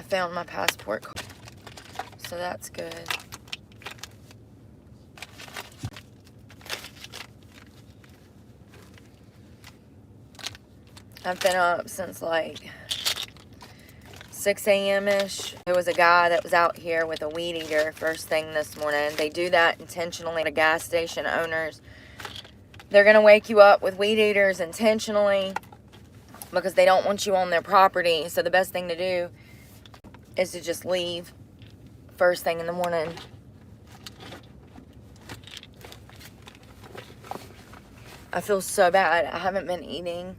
found my passport card, so that's good. I've been up since like 6 a.m.-ish. There was a guy that was out here with a weed eater first thing this morning. They do that intentionally to gas station owners. They're going to wake you up with weed eaters intentionally because they don't want you on their property. So the best thing to do is to just leave first thing in the morning. I feel so bad. I haven't been eating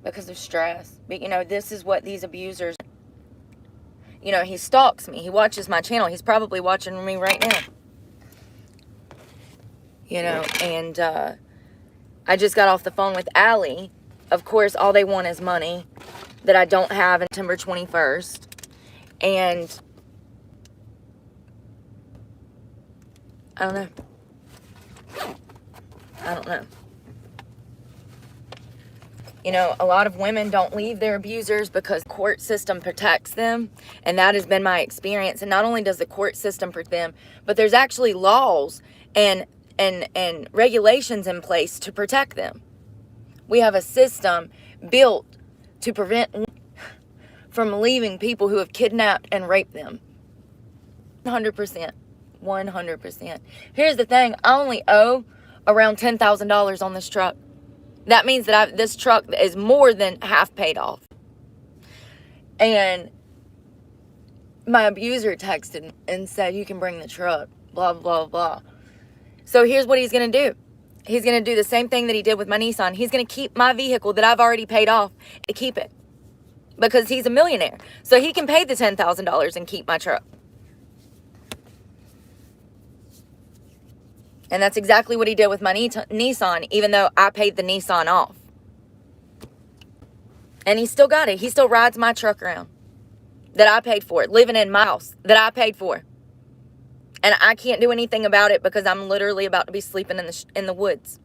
because of stress. But, you know, this is what these abusers... You know, he stalks me. He watches my channel. He's probably watching me right now. You know, and I just got off the phone with Allie. Of course, all they want is money that I don't have on September 21st. And I don't know. I don't know. You know, a lot of women don't leave their abusers because the court system protects them. And that has been my experience. And not only does the court system protect them, but there's actually laws and regulations in place to protect them. We have a system built to prevent from leaving people who have kidnapped and raped them. 100%. 100%. Here's the thing. I only owe around $10,000 on this truck. That means that this truck is more than half paid off. And my abuser texted and said, you can bring the truck, blah, blah, blah. So here's what he's going to do. He's going to do the same thing that he did with my Nissan. He's going to keep my vehicle that I've already paid off to keep it. Because he's a millionaire. So he can pay the $10,000 and keep my truck. And that's exactly what he did with my Nissan, even though I paid the Nissan off. And he still got it. He still rides my truck around that I paid for, living in my house that I paid for. And I can't do anything about it because I'm literally about to be sleeping in the woods.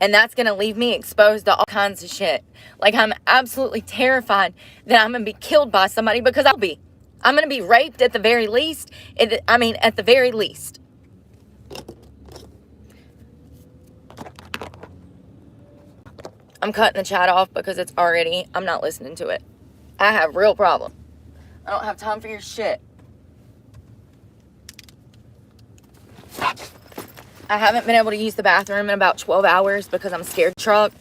And that's going to leave me exposed to all kinds of shit. Like, I'm absolutely terrified that I'm going to be killed by somebody, because I'll be. I'm going to be raped at the very least. At the very least. I'm cutting the chat off because I'm not listening to it. I have real problem. I don't have time for your shit. I haven't been able to use the bathroom in about 12 hours because I'm scared truck.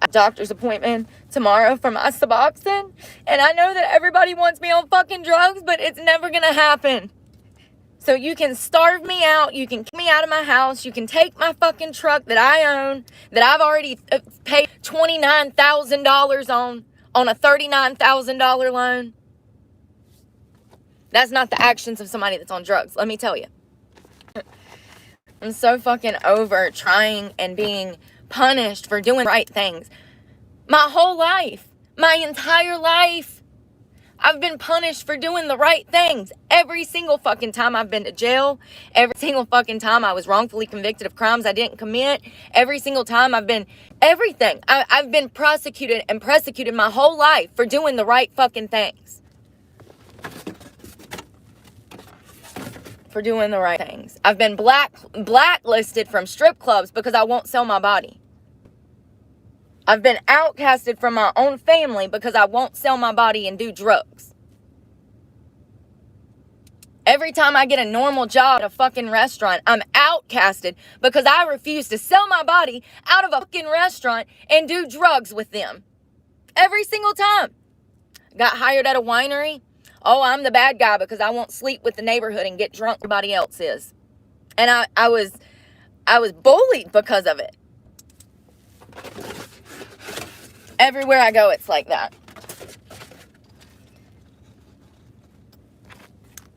A doctor's appointment tomorrow for my Suboxone. And I know that everybody wants me on fucking drugs, but it's never going to happen. So you can starve me out. You can kick me out of my house. You can take my fucking truck that I own, that I've already paid $29,000 on a $39,000 loan. That's not the actions of somebody that's on drugs, let me tell you. I'm so fucking over trying and being punished for doing the right things. My whole life, my entire life, I've been punished for doing the right things. Every single fucking time I've been to jail. Every single fucking time I was wrongfully convicted of crimes I didn't commit. Every single time I've been... Everything. I've been prosecuted and persecuted my whole life for doing the right fucking things. For doing the right things. I've been blacklisted from strip clubs because I won't sell my body. I've been outcasted from my own family because I won't sell my body and do drugs. Every time I get a normal job at a fucking restaurant, I'm outcasted because I refuse to sell my body out of a fucking restaurant and do drugs with them. Every single time. Got hired at a winery. Oh, I'm the bad guy because I won't sleep with the neighborhood and get drunk. Everybody else is. And I was bullied because of it. Everywhere I go, it's like that.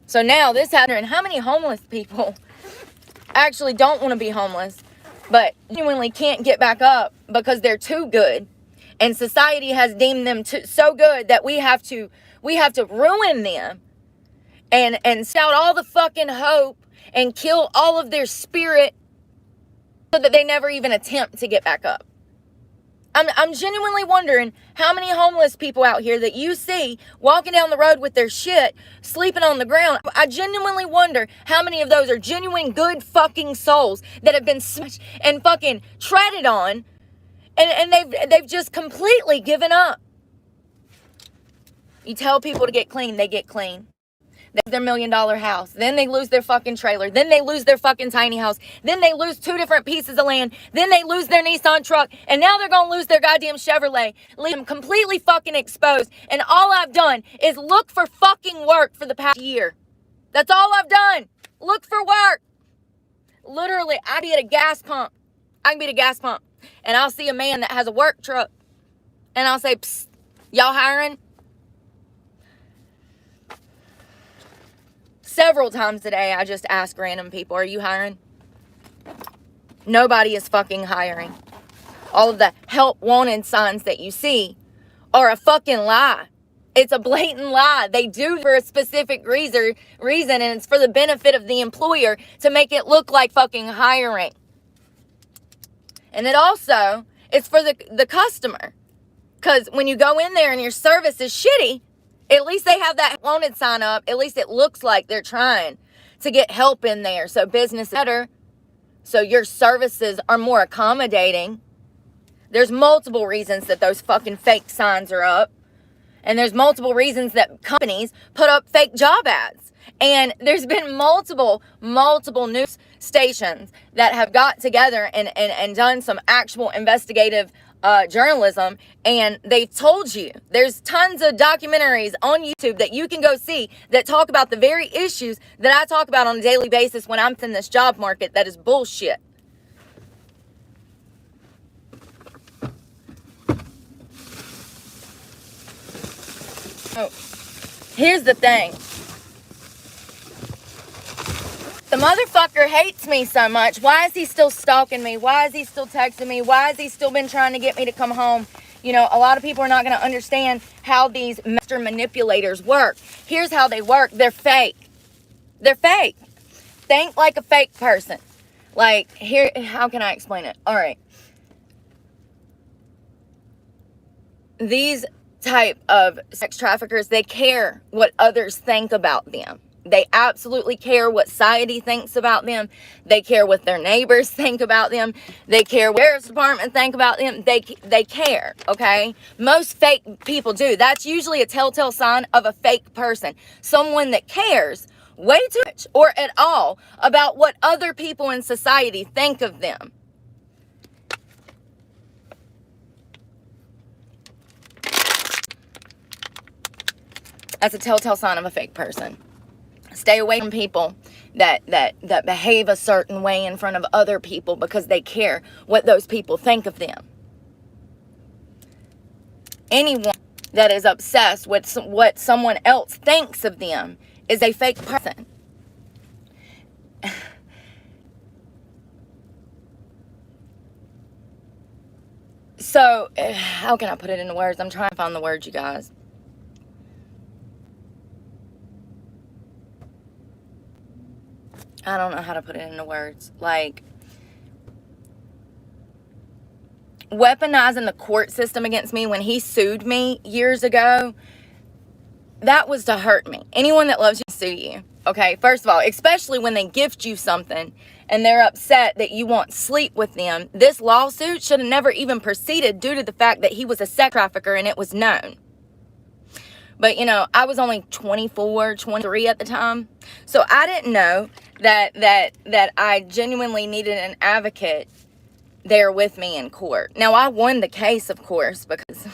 So now this happened, and how many homeless people actually don't want to be homeless, but genuinely can't get back up because they're too good, and society has deemed them so good that we have to ruin them and scout all the fucking hope and kill all of their spirit so that they never even attempt to get back up. I'm genuinely wondering how many homeless people out here that you see walking down the road with their shit, sleeping on the ground. I genuinely wonder how many of those are genuine good fucking souls that have been smashed and fucking treaded on, and they've just completely given up. You tell people to get clean, they get clean. They lose their $1 million house. Then they lose their fucking trailer. Then they lose their fucking tiny house. Then they lose 2 different pieces of land. Then they lose their Nissan truck. And now they're going to lose their goddamn Chevrolet. Leave them completely fucking exposed. And all I've done is look for fucking work for the past year. That's all I've done. Look for work. Literally, I be at a gas pump. I can be at a gas pump. And I'll see a man that has a work truck. And I'll say, psst, y'all hiring? Several times today, I just ask random people, are you hiring? Nobody is fucking hiring. All of the help wanted signs that you see are a fucking lie. It's a blatant lie. They do for a specific reason, and it's for the benefit of the employer to make it look like fucking hiring. And it also is for the customer. Because when you go in there and your service is shitty, at least they have that wanted sign up. At least it looks like they're trying to get help in there. So business is better. So your services are more accommodating. There's multiple reasons that those fucking fake signs are up. And there's multiple reasons that companies put up fake job ads. And there's been multiple news stations that have got together and done some actual investigative journalism, and they've told you there's tons of documentaries on YouTube that you can go see that talk about the very issues that I talk about on a daily basis when I'm in this job market that is bullshit. Oh, here's the thing. The motherfucker hates me so much. Why is he still stalking me? Why is he still texting me? Why has he still been trying to get me to come home? You know, a lot of people are not going to understand how these master manipulators work. Here's how they work. They're fake. They're fake. Think like a fake person. Like, here, how can I explain it? All right. These type of sex traffickers, they care what others think about them. They absolutely care what society thinks about them. They care what their neighbors think about them. They care what the sheriff's department think about them. They care, okay? Most fake people do. That's usually a telltale sign of a fake person. Someone that cares way too much or at all about what other people in society think of them. That's a telltale sign of a fake person. Stay away from people that behave a certain way in front of other people because they care what those people think of them. Anyone that is obsessed with what someone else thinks of them is a fake person. So, how can I put it into words? I'm trying to find the words, you guys. I don't know how to put it into words. Like, weaponizing the court system against me when he sued me years ago, that was to hurt me. Anyone that loves you sue you. Okay, first of all, especially when they gift you something and they're upset that you won't sleep with them. This lawsuit should have never even proceeded due to the fact that he was a sex trafficker and it was known. But, you know, I was only 24, 23 at the time. So I didn't know that I genuinely needed an advocate there with me in court. Now, I won the case, of course, because,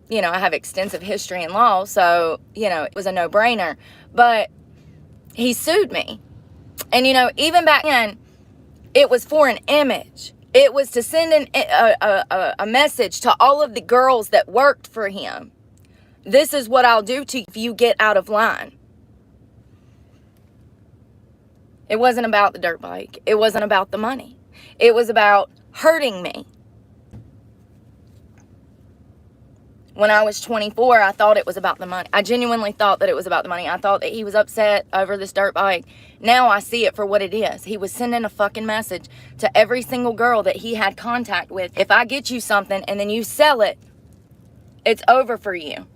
you know, I have extensive history in law. So, you know, it was a no-brainer. But he sued me. And, you know, even back then, it was for an image. It was to send a message to all of the girls that worked for him. This is what I'll do to you if you get out of line. It wasn't about the dirt bike. It wasn't about the money. It was about hurting me. When I was 24, I thought it was about the money. I genuinely thought that it was about the money. I thought that he was upset over this dirt bike. Now I see it for what it is. He was sending a fucking message to every single girl that he had contact with. If I get you something and then you sell it, it's over for you.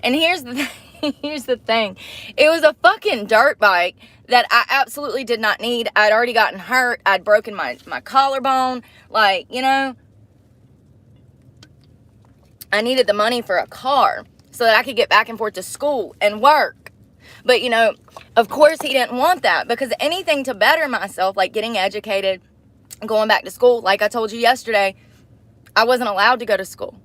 And here's the thing. Here's the thing. It was a fucking dirt bike that I absolutely did not need. I'd already gotten hurt. I'd broken my collarbone. Like, you know, I needed the money for a car so that I could get back and forth to school and work. But, you know, of course he didn't want that, because anything to better myself, like getting educated, going back to school, like I told you yesterday, I wasn't allowed to go to school.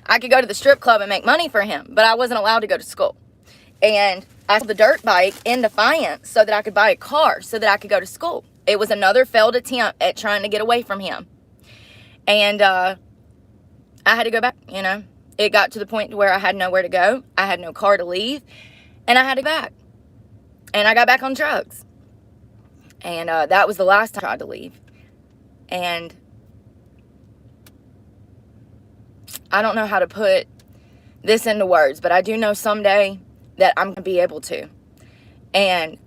I could go to the strip club and make money for him, but I wasn't allowed to go to school. And I sold the dirt bike in defiance so that I could buy a car so that I could go to school. It was another failed attempt at trying to get away from him. And, I had to go back, you know. It got to the point where I had nowhere to go. I had no car to leave. And I had to go back. And I got back on drugs. And that was the last time I tried to leave. And I don't know how to put this into words, but I do know someday that I'm going to be able to. And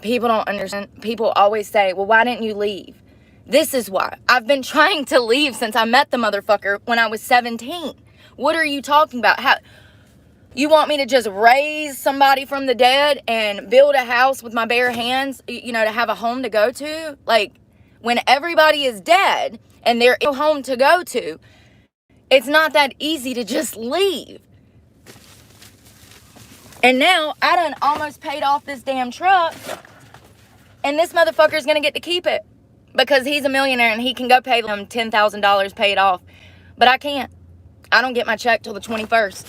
people don't understand. People always say, well, why didn't you leave? This is why. I've been trying to leave since I met the motherfucker when I was 17. What are you talking about? How you want me to just raise somebody from the dead and build a house with my bare hands, you know, to have a home to go to? Like, when everybody is dead and there's no home to go to, it's not that easy to just leave. And now I done almost paid off this damn truck, and this motherfucker's gonna get to keep it. Because he's a millionaire and he can go pay them $10,000 paid off. But I can't. I don't get my check till the 21st.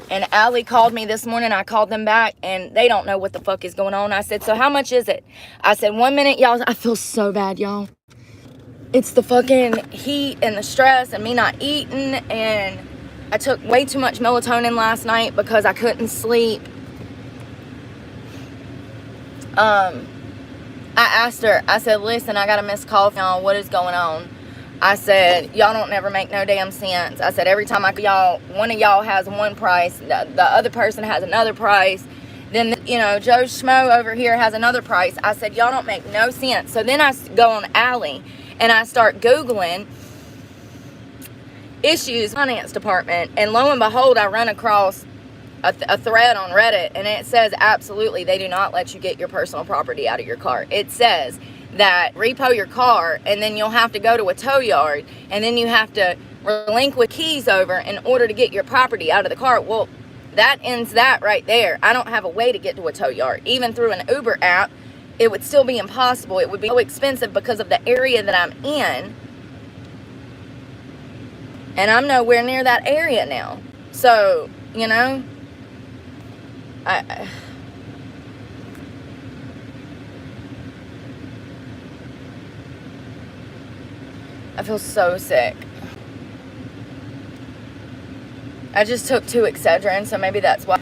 And Allie called me this morning. I called them back and they don't know what the fuck is going on. I said, so how much is it? I said, 1 minute, y'all. I feel so bad, y'all. It's the fucking heat and the stress and me not eating. And I took way too much melatonin last night because I couldn't sleep. I asked her, I said, listen, I got a missed call from y'all. What is going on? I said, y'all don't never make no damn sense. I said, every time one of y'all has one price, the other person has another price. Then, you know, Joe Schmo over here has another price. I said, y'all don't make no sense. So then I go on Allie and I start Googling issues finance department. And lo and behold, I run across a thread on Reddit, and it says absolutely they do not let you get your personal property out of your car. It says that repo your car, and then you'll have to go to a tow yard, and then you have to relinquish keys over in order to get your property out of the car. Well, that ends that right there. I don't have a way to get to a tow yard. Even through an Uber app, it would still be impossible. It would be so expensive because of the area that I'm in, and I'm nowhere near that area now. So, you know, I feel so sick. I just took 2 Excedrin, so maybe that's why.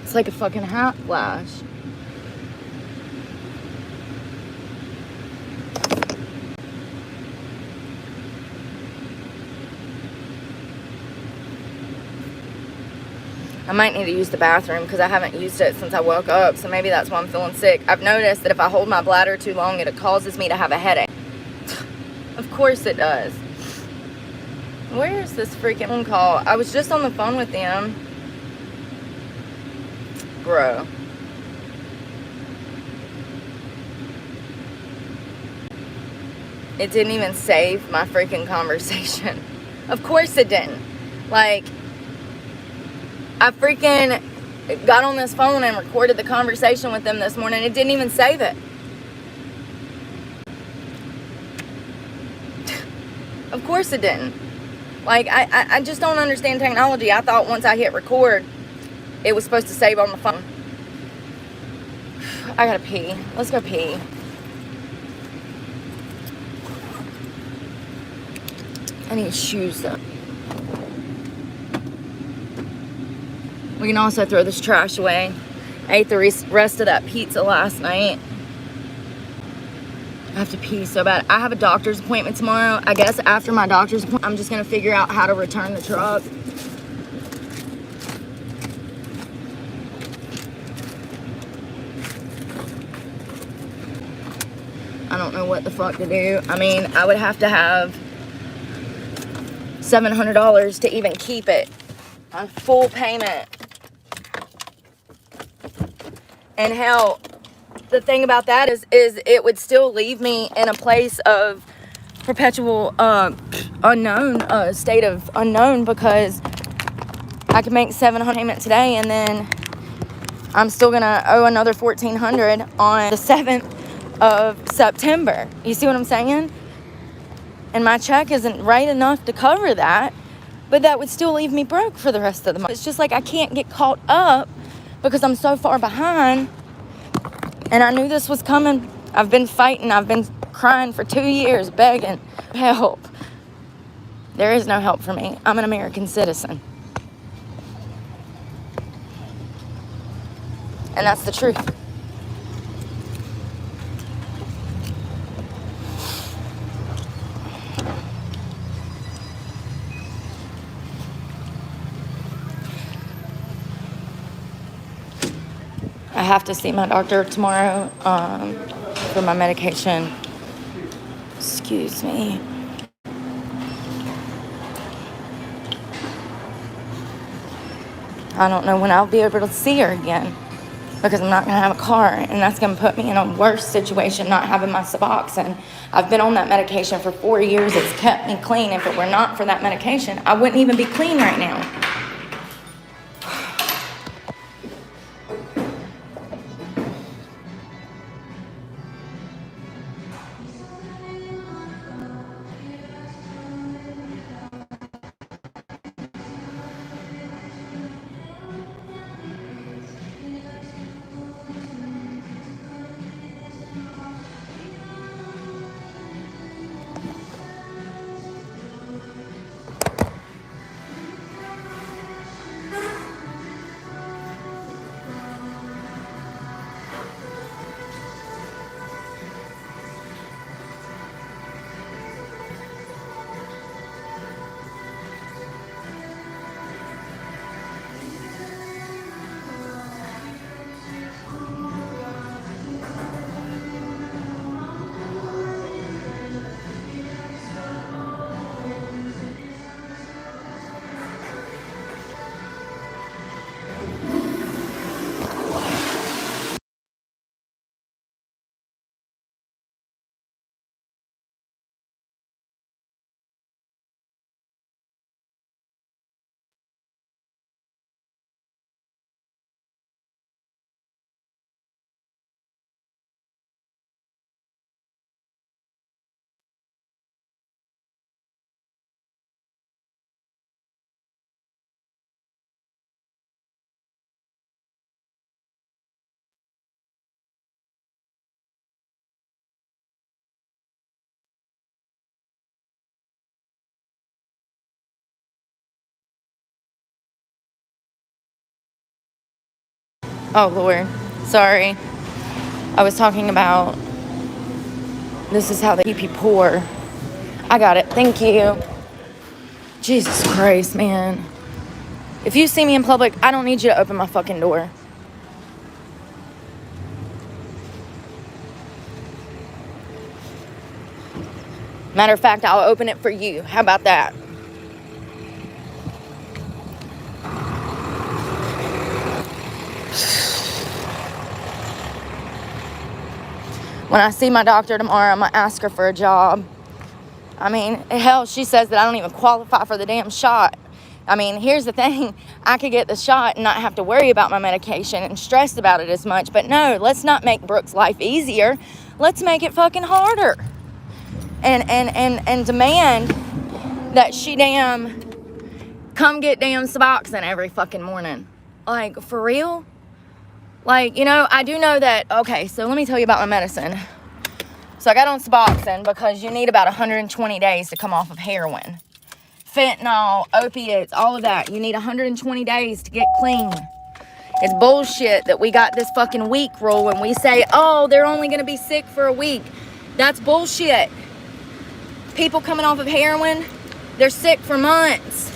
It's like a fucking hot flash. I might need to use the bathroom because I haven't used it since I woke up, so maybe that's why I'm feeling sick. I've noticed that if I hold my bladder too long, it causes me to have a headache. Of course it does. Where is this freaking phone call? I was just on the phone with them. Bro. It didn't even save my freaking conversation. Of course it didn't. Like, I freaking got on this phone and recorded the conversation with them this morning. It didn't even save it. Of course it didn't. Like, I just don't understand technology. I thought once I hit record, it was supposed to save on the phone. I gotta pee. Let's go pee. I need shoes though. We can also throw this trash away. I ate the rest of that pizza last night. I have to pee so bad. I have a doctor's appointment tomorrow. I guess after my doctor's appointment, I'm just gonna figure out how to return the truck. I don't know what the fuck to do. I mean, I would have to have $700 to even keep it on full payment. And hell, the thing about that is it would still leave me in a place of perpetual unknown, state of unknown, because I could make 700 payment today, and then I'm still gonna owe another $1,400 on the 7th of September. You see what I'm saying? And my check isn't right enough to cover that, but that would still leave me broke for the rest of the month. It's just like I can't get caught up because I'm so far behind. And I knew this was coming. I've been fighting. I've been crying for 2 years, begging help. There is no help for me. I'm an American citizen. And that's the truth. I have to see my doctor tomorrow for my medication. Excuse me. I don't know when I'll be able to see her again because I'm not going to have a car, and that's going to put me in a worse situation not having my Suboxone. I've been on that medication for 4 years. It's kept me clean. If it were not for that medication, I wouldn't even be clean right now. Oh, Lord. Sorry. I was talking about this is how they keep you poor. I got it. Thank you. Jesus Christ, man. If you see me in public, I don't need you to open my fucking door. Matter of fact, I'll open it for you. How about that? When I see my doctor tomorrow, I'm going to ask her for a job. I mean, hell, she says that I don't even qualify for the damn shot. I mean, here's the thing. I could get the shot and not have to worry about my medication and stress about it as much. But no, let's not make Brooke's life easier. Let's make it fucking harder. And demand that she damn come get damn Suboxone every fucking morning. Like, for real? Like, you know, I do know that, okay, so let me tell you about my medicine. So I got on Suboxone because you need about 120 days to come off of heroin. Fentanyl, opiates, all of that. You need 120 days to get clean. It's bullshit that we got this fucking week rule when we say, oh, they're only going to be sick for a week. That's bullshit. People coming off of heroin, they're sick for months.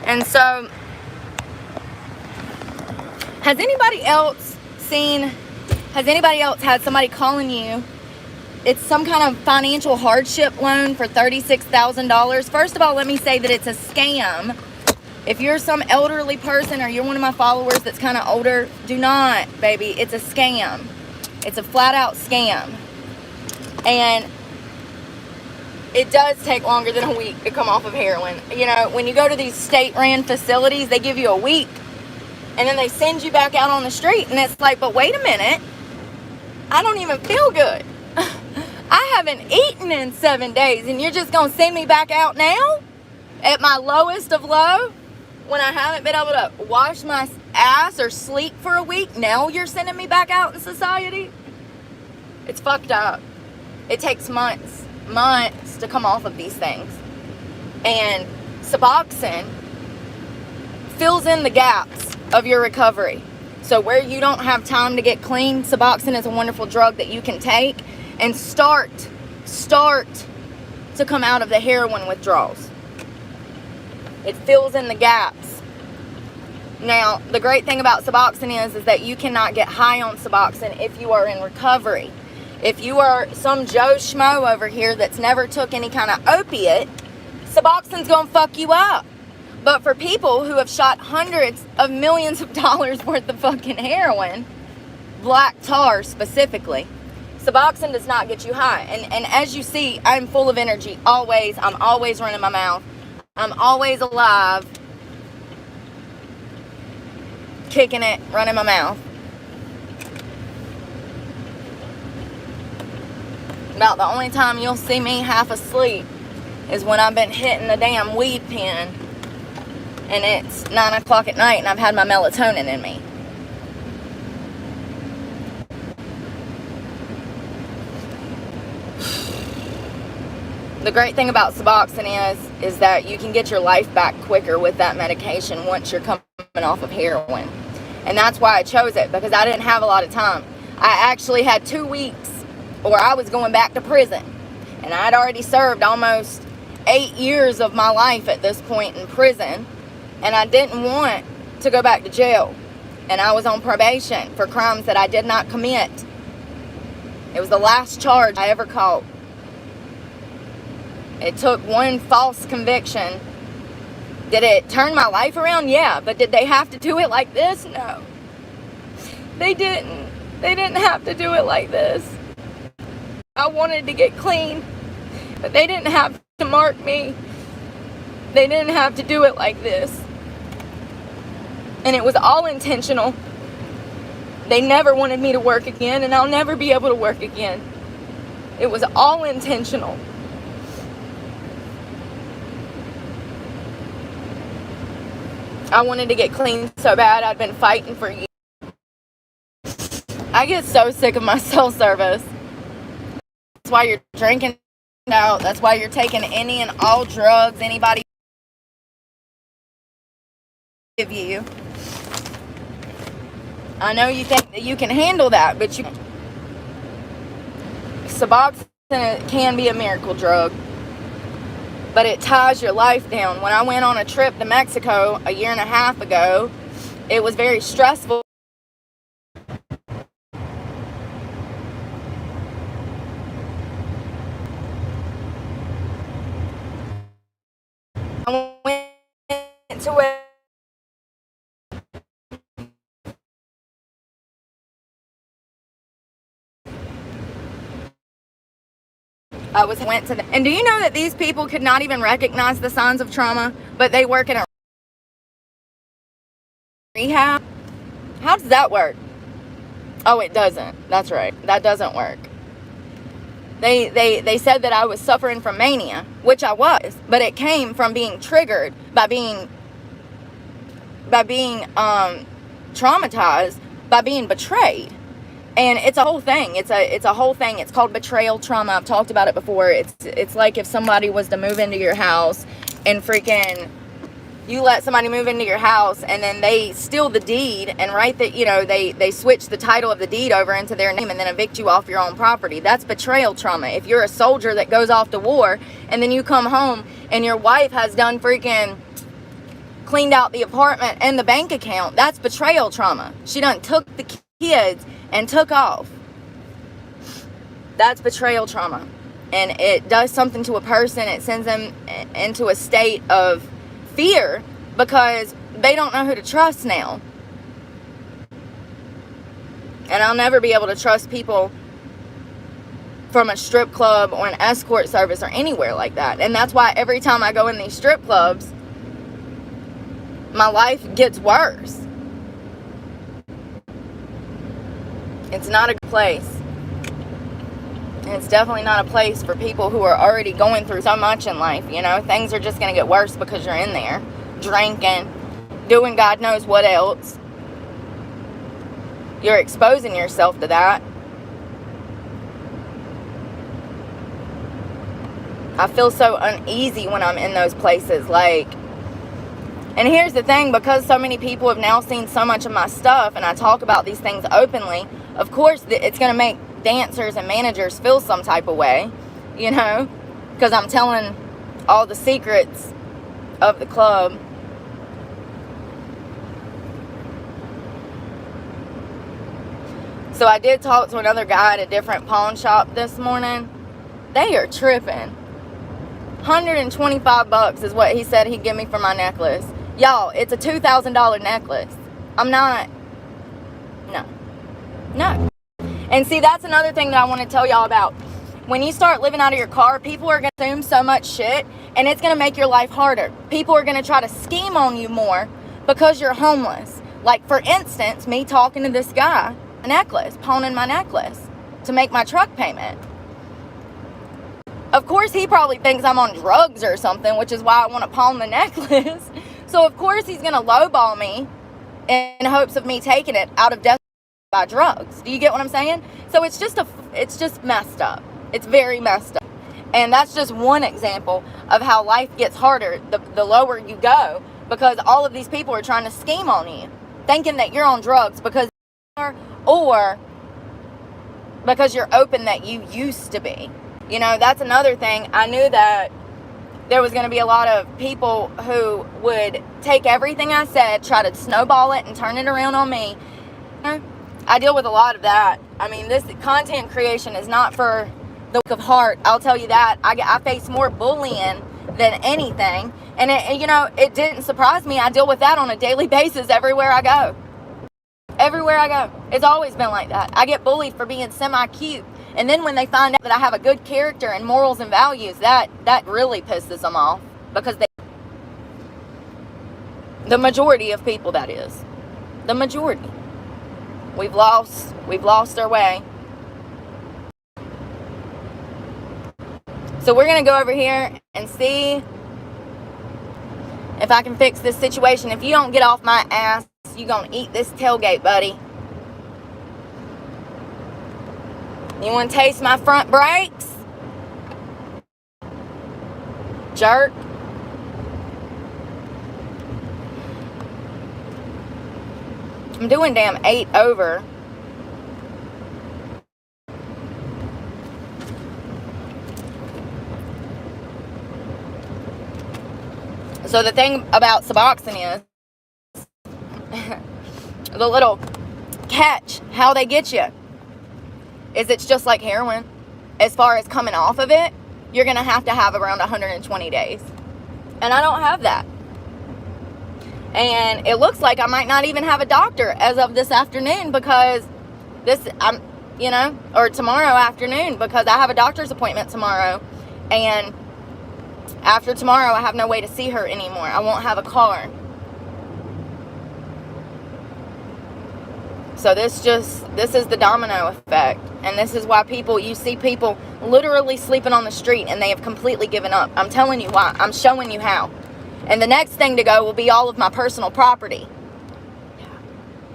And so, has anybody else had somebody calling you? It's some kind of financial hardship loan for $36,000. First of all, let me say that it's a scam. If you're some elderly person or you're one of my followers that's kind of older, do not, baby. It's a scam. It's a flat out scam. And it does take longer than a week to come off of heroin. You know, when you go to these state-ran facilities, they give you a week. And then they send you back out on the street. And it's like, but wait a minute. I don't even feel good. I haven't eaten in 7 days. And you're just going to send me back out now? At my lowest of low? When I haven't been able to wash my ass or sleep for a week? Now you're sending me back out in society? It's fucked up. It takes months to come off of these things. And Suboxone fills in the gaps of your recovery. So where you don't have time to get clean, Suboxone is a wonderful drug that you can take and start to come out of the heroin withdrawals. It fills in the gaps. Now, the great thing about Suboxone is that you cannot get high on Suboxone if you are in recovery. If you are some Joe Schmo over here that's never took any kind of opiate, Suboxone's gonna fuck you up. But for people who have shot hundreds of millions of dollars worth of fucking heroin, black tar specifically, Suboxone does not get you high. And as you see, I'm full of energy always. I'm always running my mouth. I'm always alive, kicking it, running my mouth. About the only time you'll see me half asleep is when I've been hitting the damn weed pen and it's 9 o'clock at night and I've had my melatonin in me. The great thing about Suboxone is that you can get your life back quicker with that medication once you're coming off of heroin. And that's why I chose it, because I didn't have a lot of time. I actually had 2 weeks or I was going back to prison. And I'd already served almost 8 years of my life at this point in prison. And I didn't want to go back to jail. And I was on probation for crimes that I did not commit. It was the last charge I ever caught. It took one false conviction. Did it turn my life around? Yeah. But did they have to do it like this? No. They didn't. They didn't have to do it like this. I wanted to get clean, but they didn't have to mark me. They didn't have to do it like this. And it was all intentional. They never wanted me to work again, and I'll never be able to work again. It was all intentional. I wanted to get clean so bad. I'd been fighting for years. I get so sick of my cell service. That's why you're drinking out. That's why you're taking any and all drugs anybody give you. I know you think that you can handle that, but you can't. Suboxone can be a miracle drug, but it ties your life down. When I went on a trip to Mexico a year and a half ago, it was very stressful. I went to it. And do you know that these people could not even recognize the signs of trauma, but they work in a rehab? How does that work? Oh, it doesn't. That's right. That doesn't work. They said that I was suffering from mania, which I was, but it came from being triggered by being traumatized, by being betrayed. And it's a whole thing. It's a whole thing. It's called betrayal trauma. I've talked about it before. It's like if somebody was to move into your house and freaking you let somebody move into your house and then they steal the deed and write that, you know, they switch the title of the deed over into their name and then evict you off your own property. That's betrayal trauma. If you're a soldier that goes off to war and then you come home and your wife has done freaking cleaned out the apartment and the bank account, that's betrayal trauma. She done took the kids and took off. That's betrayal trauma. And it does something to a person. It sends them into a state of fear because they don't know who to trust now. And I'll never be able to trust people from a strip club or an escort service or anywhere like that. And that's why every time I go in these strip clubs, my life gets worse. It's not a good place. It's definitely not a place for people who are already going through so much in life, you know. Things are just going to get worse because you're in there drinking, doing God knows what else. You're exposing yourself to that. I feel so uneasy when I'm in those places, like, and here's the thing, because so many people have now seen so much of my stuff and I talk about these things openly, of course it's going to make dancers and managers feel some type of way, you know, because I'm telling all the secrets of the club. So I did talk to another guy at a different pawn shop this morning. They are tripping. $125 is what he said he'd give me for my necklace. Y'all, it's a $2,000 necklace. I'm not, no. And see, that's another thing that I want to tell y'all about. When you start living out of your car, people are going to assume so much shit, and it's going to make your life harder. People are going to try to scheme on you more because you're homeless. Like, for instance, me talking to this guy, a necklace, pawning my necklace to make my truck payment. Of course, he probably thinks I'm on drugs or something, which is why I want to pawn the necklace. So, of course, he's going to lowball me in hopes of me taking it out of debt by drugs. Do you get what I'm saying? So it's just messed up. It's very messed up. And that's just one example of how life gets harder the lower you go, because all of these people are trying to scheme on you, thinking that you're on drugs because you are, or because you're open that you used to be. You know, that's another thing. I knew that there was going to be a lot of people who would take everything I said, try to snowball it and turn it around on me. I deal with a lot of that. I mean, this content creation is not for the weak of heart. I'll tell you that. I face more bullying than anything. And, it didn't surprise me. I deal with that on a daily basis everywhere I go. Everywhere I go. It's always been like that. I get bullied for being semi-cute. And then when they find out that I have a good character and morals and values, that really pisses them off. Because the majority of people, that is. The majority. We've lost our way. So we're going to go over here and see if I can fix this situation. If you don't get off my ass, you're going to eat this tailgate, buddy. You want to taste my front brakes? Jerk. I'm doing damn 8 over. So the thing about Suboxone is the little catch, how they get you, is it's just like heroin. As far as coming off of it, you're going to have around 120 days. And I don't have that. And it looks like I might not even have a doctor as of this afternoon, because or tomorrow afternoon, because I have a doctor's appointment tomorrow. And after tomorrow, I have no way to see her anymore. I won't have a car. So this is the domino effect. And this is why you see people literally sleeping on the street and they have completely given up. I'm telling you why. I'm showing you how. And the next thing to go will be all of my personal property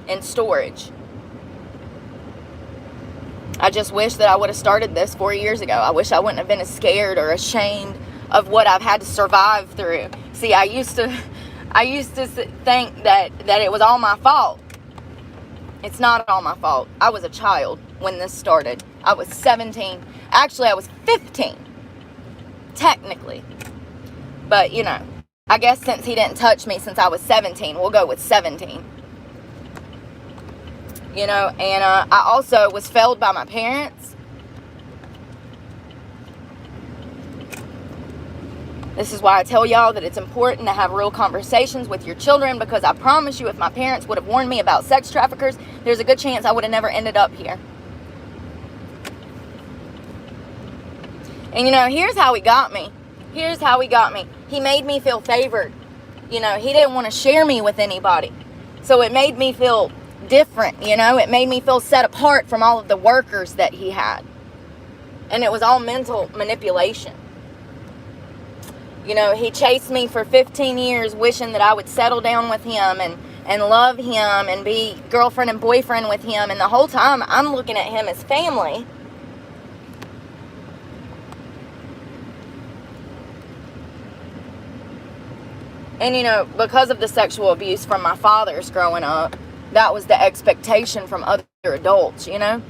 in storage. I just wish that I would have started this 4 years ago. I wish I wouldn't have been as scared or ashamed of what I've had to survive through. See, I used to I used to think that it was all my fault. It's not all my fault. I was a child when this started. I was 17. Actually, I was 15. Technically. But, you know, I guess since he didn't touch me since I was 17, we'll go with 17. You know, and I also was failed by my parents. This is why I tell y'all that it's important to have real conversations with your children, because I promise you, if my parents would have warned me about sex traffickers, there's a good chance I would have never ended up here. And, you know, here's how he got me. Here's how he got me. He made me feel favored. You know, he didn't want to share me with anybody. So it made me feel different, you know. It made me feel set apart from all of the workers that he had. And it was all mental manipulation. You know, he chased me for 15 years wishing that I would settle down with him and love him and be girlfriend and boyfriend with him. And the whole time, I'm looking at him as family. And, you know, because of the sexual abuse from my fathers growing up, that was the expectation from other adults, you know.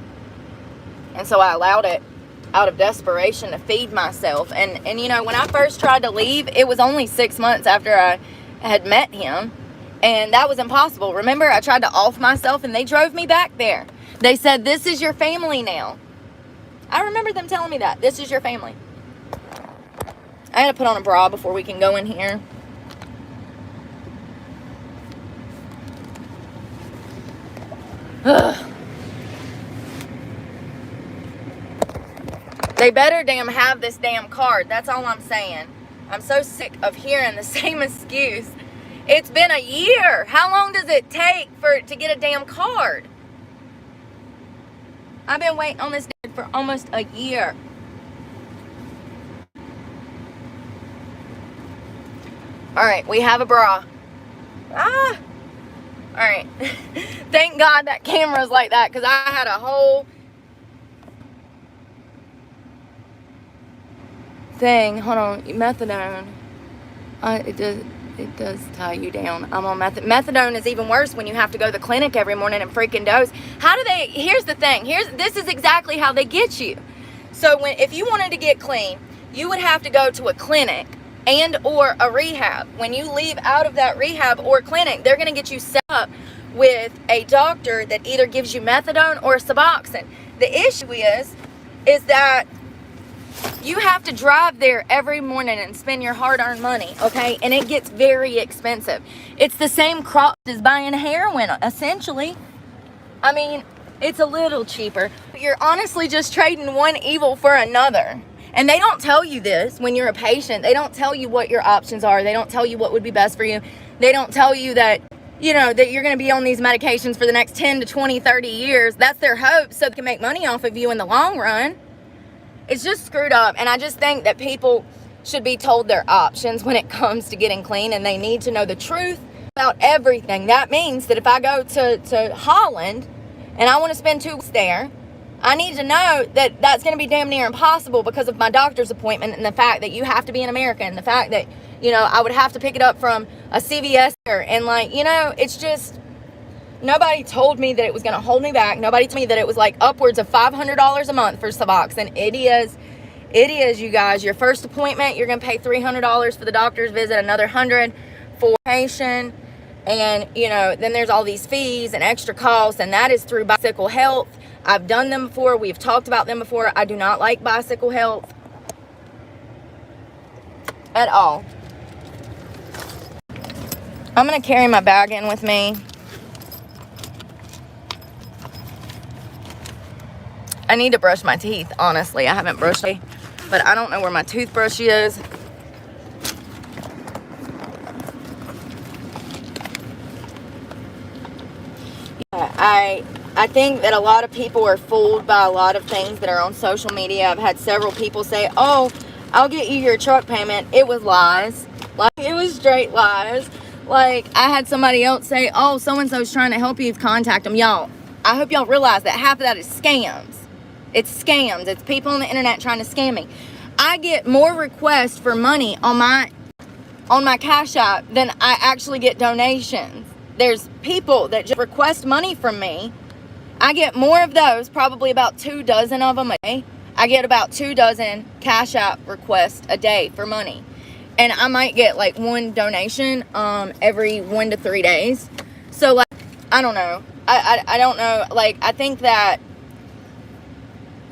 And so I allowed it out of desperation to feed myself. And you know, when I first tried to leave, it was only 6 months after I had met him. And that was impossible. Remember, I tried to off myself and they drove me back there. They said, this is your family now. I remember them telling me that. This is your family. I had to put on a bra before we can go in here. Ugh. They better damn have this damn card. That's all I'm saying. I'm so sick of hearing the same excuse. It's been a year. How long does it take to get a damn card? I've been waiting on this for almost a year. Alright, we have a bra. Alright. Thank God that camera's like that, because I had a whole thing. Hold on. Methadone. It does tie you down. I'm on methadone is even worse when you have to go to the clinic every morning and freaking dose. How do they? Here's the thing. This is exactly how they get you. So if you wanted to get clean, you would have to go to a clinic and or a rehab. When you leave out of that rehab or clinic, they're going to get you set up with a doctor that either gives you methadone or Suboxone. The issue is that you have to drive there every morning and spend your hard-earned money, okay? And it gets very expensive. It's the same cost as buying heroin, essentially. I mean, it's a little cheaper. But you're honestly just trading one evil for another. And they don't tell you this when you're a patient. They don't tell you what your options are. They don't tell you what would be best for you. They don't tell you that, you know, that you're going to be on these medications for the next 10 to 20, 30 years. That's their hope, so they can make money off of you in the long run. It's just screwed up, and I just think that people should be told their options when it comes to getting clean, and they need to know the truth about everything. That means that if I go to Holland and I want to spend 2 weeks there, I need to know that that's going to be damn near impossible because of my doctor's appointment and the fact that you have to be an American and the fact that, you know, I would have to pick it up from a CVS and, like, you know, it's just... Nobody told me that it was going to hold me back. Nobody told me that it was like upwards of $500 a month for Suboxone. It is, you guys. Your first appointment, you're going to pay $300 for the doctor's visit, another $100 for patient. And, you know, then there's all these fees and extra costs, and that is through Bicycle Health. I've done them before. We've talked about them before. I do not like Bicycle Health at all. I'm going to carry my bag in with me. I need to brush my teeth, honestly. I haven't brushed it, but I don't know where my toothbrush is. Yeah, I think that a lot of people are fooled by a lot of things that are on social media. I've had several people say, oh, I'll get you your truck payment. It was lies. Like, it was straight lies. Like, I had somebody else say, oh, so-and-so's trying to help you. Contact them. Y'all, I hope y'all realize that half of that is scams. It's scams. It's people on the internet trying to scam me. I get more requests for money on my on my Cash App than I actually get donations. There's people that just request money from me. I get more of those, probably about 2 dozen of them a day. I get about 2 dozen Cash App requests a day for money. And I might get like 1 donation every 1 to 3 days. So like, I don't know. I don't know. Like, I think that,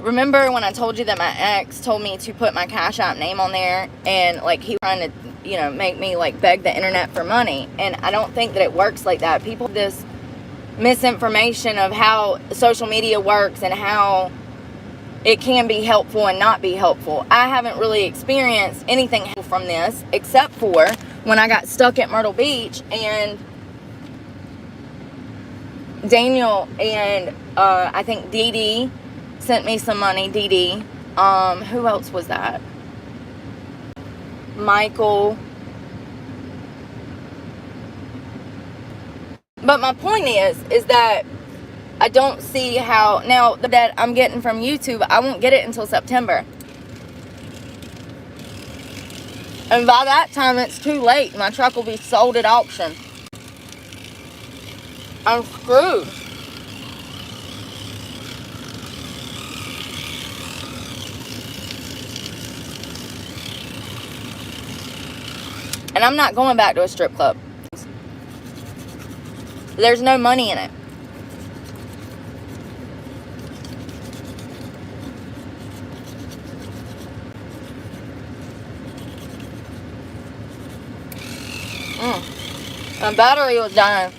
remember when I told you that my ex told me to put my Cash App name on there, and like he was trying to, you know, make me like beg the internet for money. And I don't think that it works like that. People have this misinformation of how social media works and how it can be helpful and not be helpful. I haven't really experienced anything from this except for when I got stuck at Myrtle Beach and Daniel and I think Dee Dee sent me some money. Dee Dee. Who else was that? Michael. But my point is that I don't see how, now that I'm getting from YouTube, I won't get it until September. And by that time, it's too late. My truck will be sold at auction. I'm screwed. And I'm not going back to a strip club. There's no money in it. My battery was dying.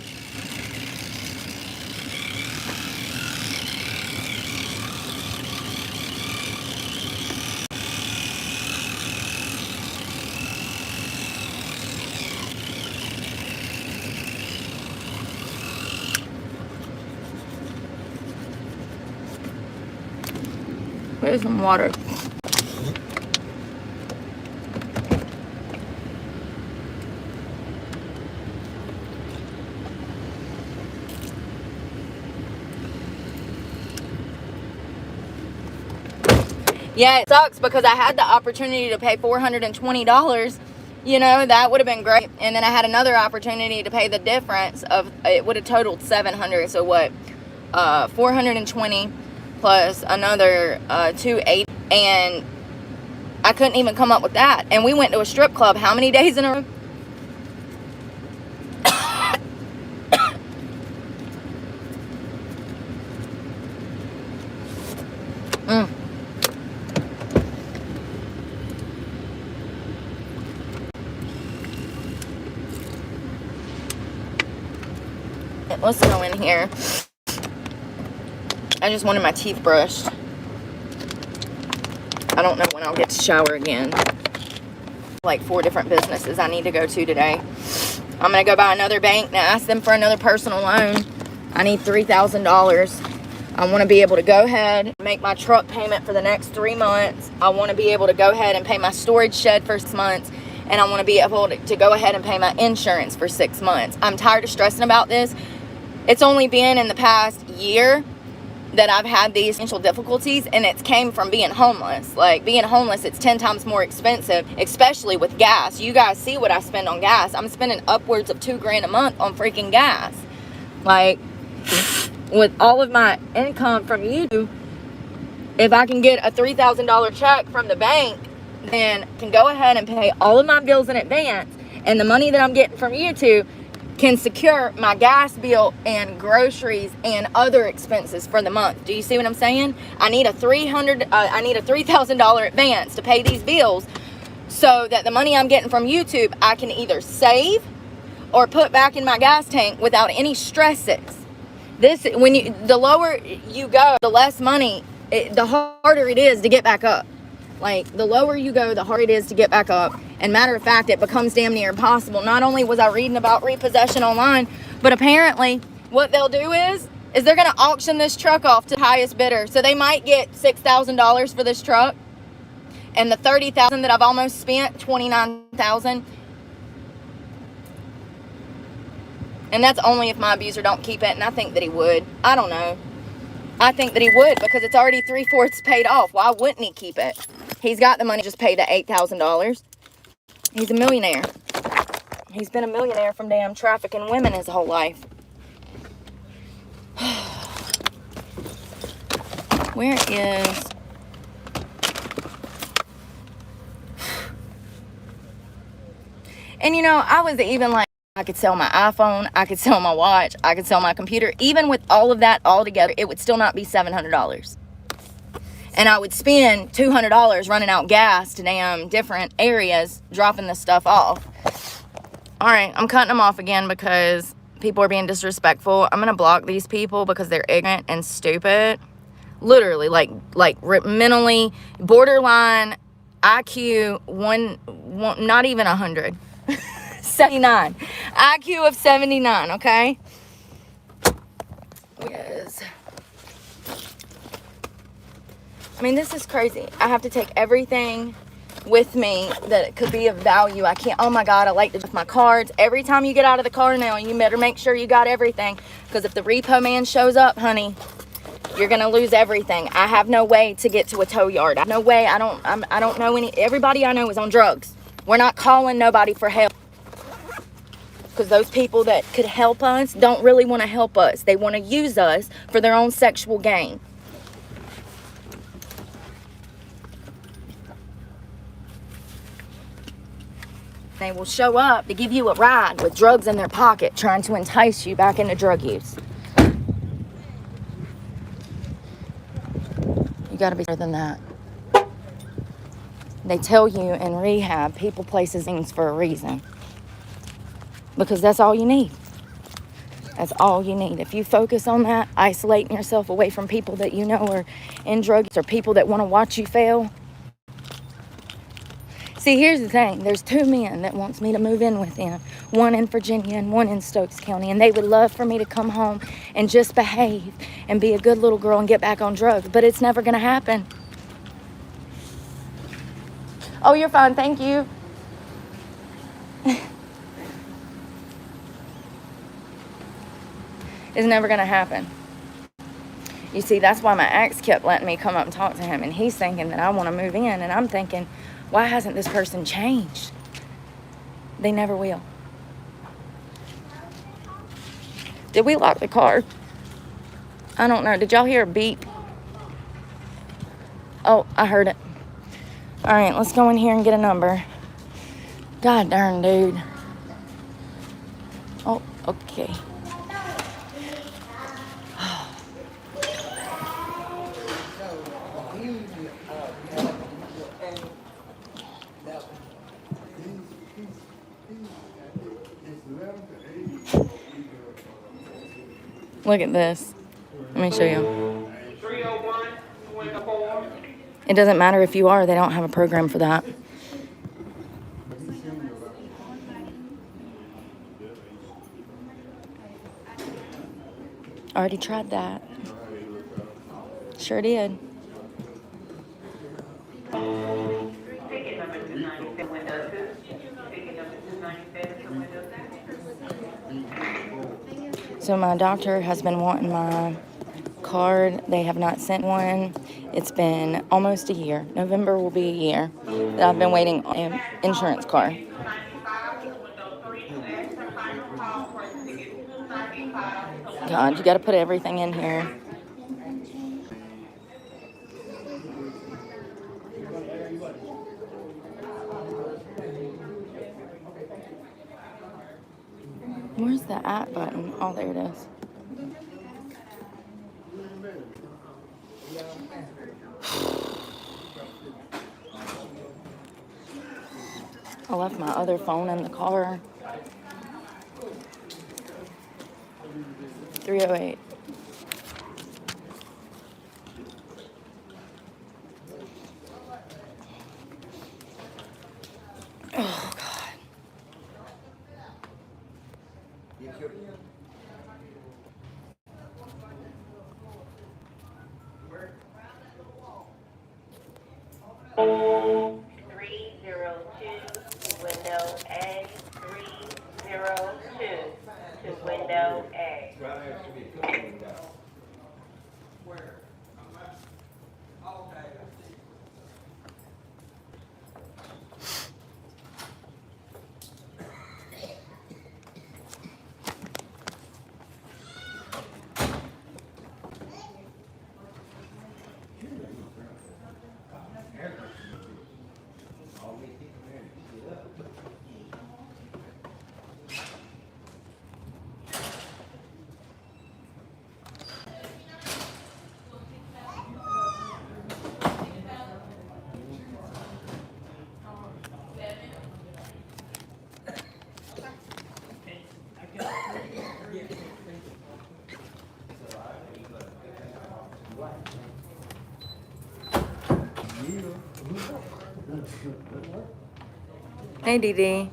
Where's some water? Yeah, it sucks because I had the opportunity to pay $420. You know, that would have been great. And then I had another opportunity to pay the difference of, it would have totaled $700. So what? 420 plus another 280, and I couldn't even come up with that. And we went to a strip club how many days in a row? Let's go in here. I just wanted my teeth brushed. I don't know when I'll get to shower again. Like 4 different businesses I need to go to today. I'm going to go by another bank and ask them for another personal loan. I need $3,000. I want to be able to go ahead and make my truck payment for the next 3 months. I want to be able to go ahead and pay my storage shed for 6 months. And I want to be able to go ahead and pay my insurance for 6 months. I'm tired of stressing about this. It's only been in the past year that I've had these financial difficulties, and it came from being homeless. Like, being homeless, it's 10 times more expensive, especially with gas. You guys see what I spend on gas. I'm spending upwards of $2,000 a month on freaking gas. Like, with all of my income from YouTube, if I can get a $3,000 check from the bank, then I can go ahead and pay all of my bills in advance, and the money that I'm getting from YouTube can secure my gas bill and groceries and other expenses for the month. Do you see what I'm saying? I need a $3,000 advance to pay these bills, so that the money I'm getting from YouTube I can either save or put back in my gas tank without any stresses. This, the lower you go, the less money, the harder it is to get back up. Like, the lower you go, the harder it is to get back up. And matter of fact, it becomes damn near impossible. Not only was I reading about repossession online, but apparently what they'll do is they're going to auction this truck off to the highest bidder. So they might get $6,000 for this truck. And the $30,000 that I've almost spent, $29,000. And that's only if my abuser don't keep it. And I think that he would. I don't know. I think that he would, because it's already 3/4 paid off. Why wouldn't he keep it? He's got the money, just pay the $8,000. He's a millionaire. He's been a millionaire from damn trafficking women his whole life. Where is... And you know, I was even like, I could sell my iPhone, I could sell my watch, I could sell my computer. Even with all of that all together, it would still not be $700. And I would spend $200 running out gas to damn different areas, dropping this stuff off. All right, I'm cutting them off again because people are being disrespectful. I'm going to block these people because they're ignorant and stupid. Literally, like mentally, borderline, IQ, not even 100. 79. IQ of 79, okay? Yes. I mean, this is crazy. I have to take everything with me that could be of value. I can't, oh my God, I like to just my cards. Every time you get out of the car now, you better make sure you got everything. Because if the repo man shows up, honey, you're going to lose everything. I have no way to get to a tow yard. No way. I don't know any, everybody I know is on drugs. We're not calling nobody for help. Because those people that could help us don't really want to help us. They want to use us for their own sexual gain. They will show up to give you a ride with drugs in their pocket, trying to entice you back into drug use. You got to be better than that. They tell you in rehab, people, places, things for a reason. Because that's all you need. That's all you need. If you focus on that, isolating yourself away from people that you know are in drugs or people that want to watch you fail. See, here's the thing. There's 2 men that wants me to move in with them. One in Virginia and one in Stokes County. And they would love for me to come home and just behave and be a good little girl and get back on drugs. But it's never going to happen. Oh, you're fine. Thank you. It's never going to happen. You see, that's why my ex kept letting me come up and talk to him. And he's thinking that I want to move in. And I'm thinking, why hasn't this person changed? They never will. Did we lock the car? I don't know. Did y'all hear a beep? Oh, I heard it. All right, let's go in here and get a number. God darn, dude. Oh, okay. Look at this. Let me show you. 301. It doesn't matter if you are. They don't have a program for that. Already tried that. Sure did. So my doctor has been wanting my card. They have not sent one. It's been almost a year. November will be a year that I've been waiting on an insurance card. God, you got to put everything in here. Where's the at button? Oh, there it is. I left my other phone in the car. 308. Oh, God. Window A, 302 to window A. Hey, Dee Dee.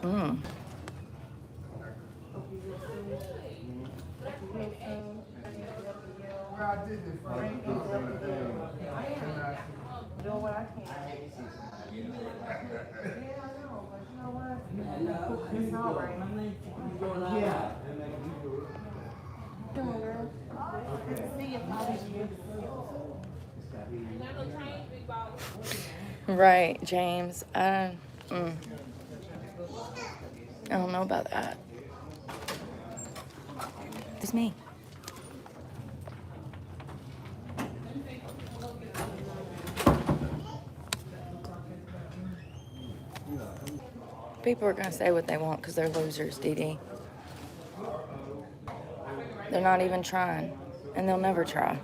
Mm. Right, James. I don't know about that. It's me. People are going to say what they want because they're losers, Dee Dee. They're not even trying, and they'll never try.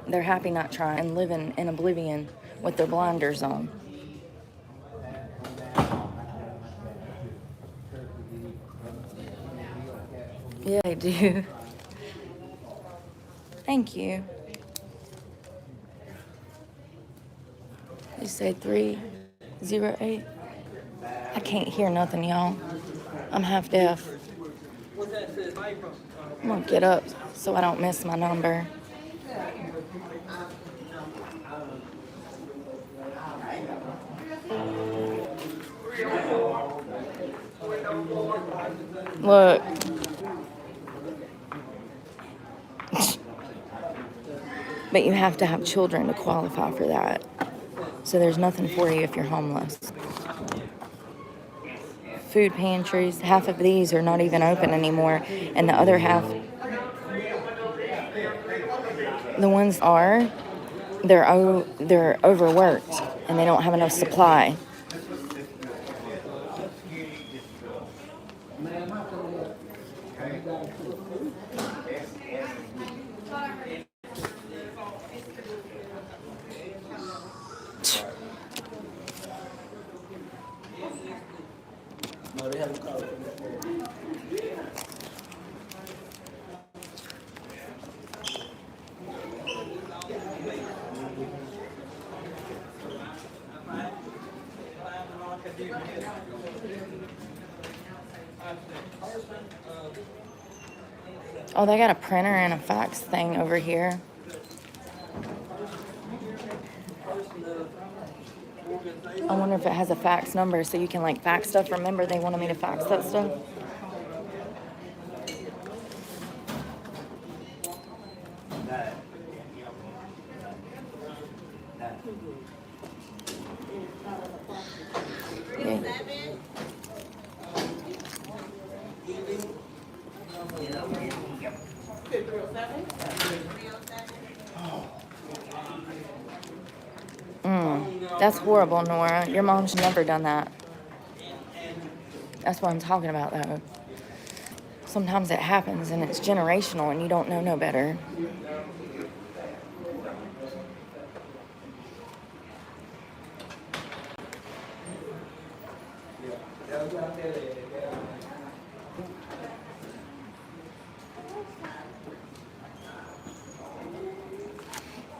They're happy not trying and living in oblivion with their blinders on. Yeah, they do. Thank you. You say 308? I can't hear nothing, y'all. I'm half deaf. I'm gonna get up so I don't miss my number. Look. But you have to have children to qualify for that. So there's nothing for you if you're homeless. Food pantries, half of these are not even open anymore, and the other half, the ones are, they're overworked and they don't have enough supply. Oh, they got a printer and a fax thing over here. I wonder if it has a fax number so you can like fax stuff. Remember, they wanted me to fax that stuff. Yeah. That's horrible, Nora. Your mom's never done that. That's what I'm talking about, though. Sometimes it happens and it's generational and you don't know no better.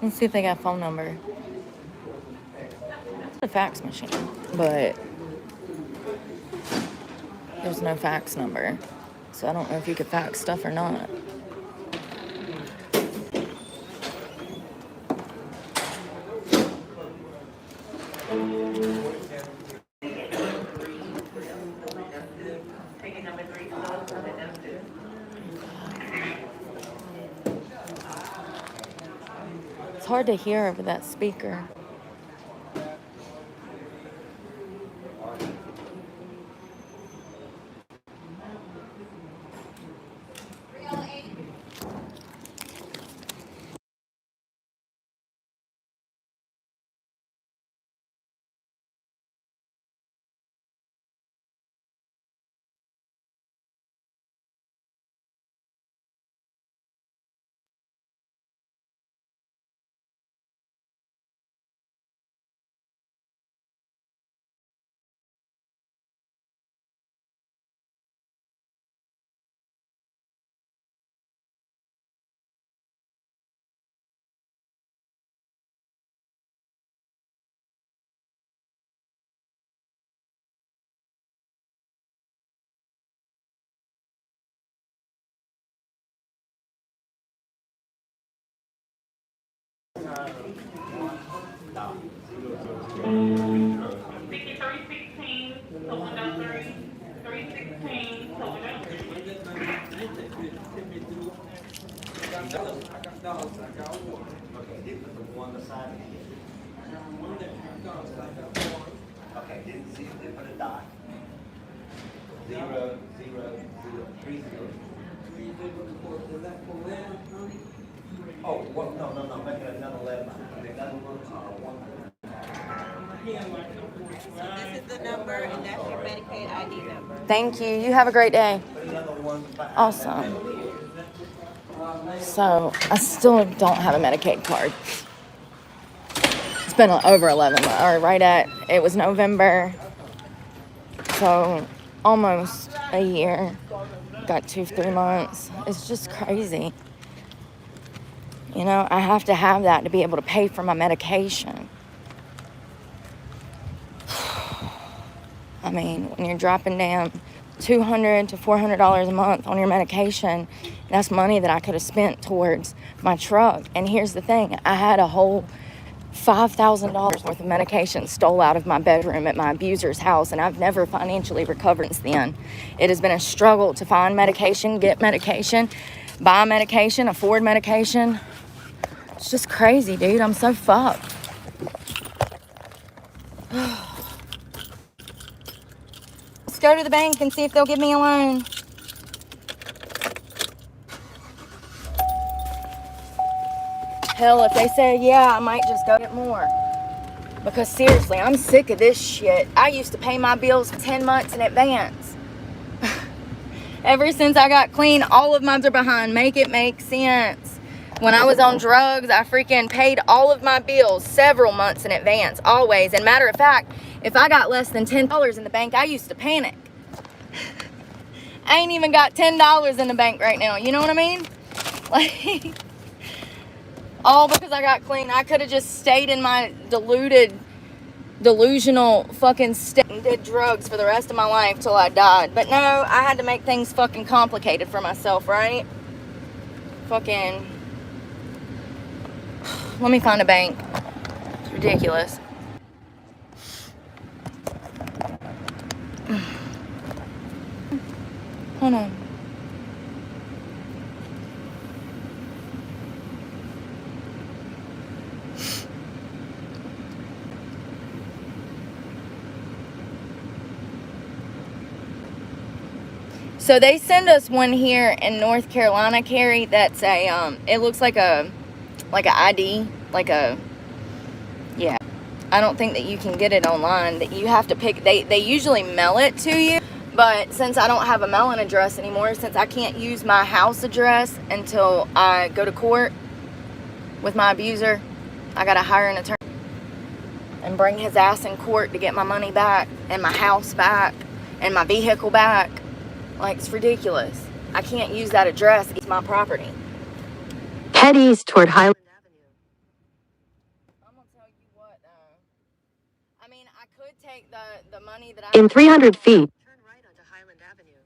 Let's see if they got a phone number. It's a fax machine, but there's no fax number. So I don't know if you could fax stuff or not. It's hard to hear over that speaker. Okay, didn't see if they put a dot. 0, 0, 0, 3, 0. Oh, well, no, make it another 11. Another one, 1. So this is the number, and that's your Medicaid ID number. Thank you. You have a great day. Put another 1. Awesome. So I still don't have a Medicaid card. It's been over 11 months, or right at, it was November. So almost a year. Got 2-3 months. It's just crazy. You know, I have to have that to be able to pay for my medication. I mean, when you're dropping down $200 to $400 a month on your medication, that's money that I could have spent towards my truck. And here's the thing, I had a whole $5,000 worth of medication stole out of my bedroom at my abuser's house, and I've never financially recovered since then. It has been a struggle to find medication, get medication, buy medication, afford medication. It's just crazy, dude. I'm so fucked. Let's go to the bank and see if they'll give me a loan. Hell, if they say yeah, I might just go get more. Because seriously, I'm sick of this shit. I used to pay my bills 10 months in advance. Ever since I got clean, all of mine are behind. Make it make sense. When I was on drugs, I freaking paid all of my bills several months in advance, always. And matter of fact, if I got less than $10 in the bank, I used to panic. I ain't even got $10 in the bank right now. You know what I mean? Like, all because I got clean. I could have just stayed in my delusional fucking state and did drugs for the rest of my life till I died. But no, I had to make things fucking complicated for myself, right? Fucking... Let me find a bank. It's ridiculous. Hold on. So they send us one here in North Carolina, Carrie, that's a, it looks like a ID, yeah. I don't think that you can get it online, that you have to pick, they usually mail it to you, but since I don't have a mailing address anymore, since I can't use my house address until I go to court with my abuser, I gotta hire an attorney and bring his ass in court to get my money back, and my house back, and my vehicle back. Like, it's ridiculous. I can't use that address, it's my property. Head east toward Highland Avenue. I'm gonna tell you what, I mean, I could take the money that I... In 300 feet, turn right onto Highland Avenue.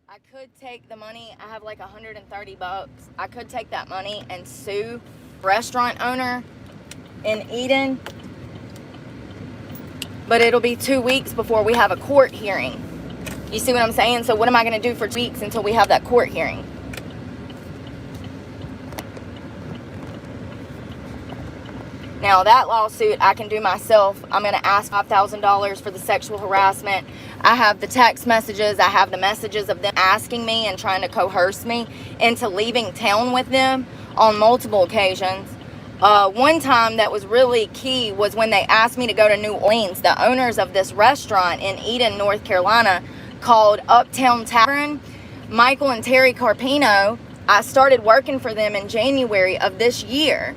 I could take the money, I have like $130. I could take that money and sue restaurant owner in Eden. But it'll be 2 weeks before we have a court hearing. You see what I'm saying? So what am I gonna do for 2 weeks until we have that court hearing? Now that lawsuit I can do myself. I'm going to ask $5,000 for the sexual harassment. I have the text messages. I have the messages of them asking me and trying to coerce me into leaving town with them on multiple occasions. One time that was really key was when they asked me to go to New Orleans. The owners of this restaurant in Eden, North Carolina, called Uptown Tavern, Michael and Terry Carpino. I started working for them in January of this year.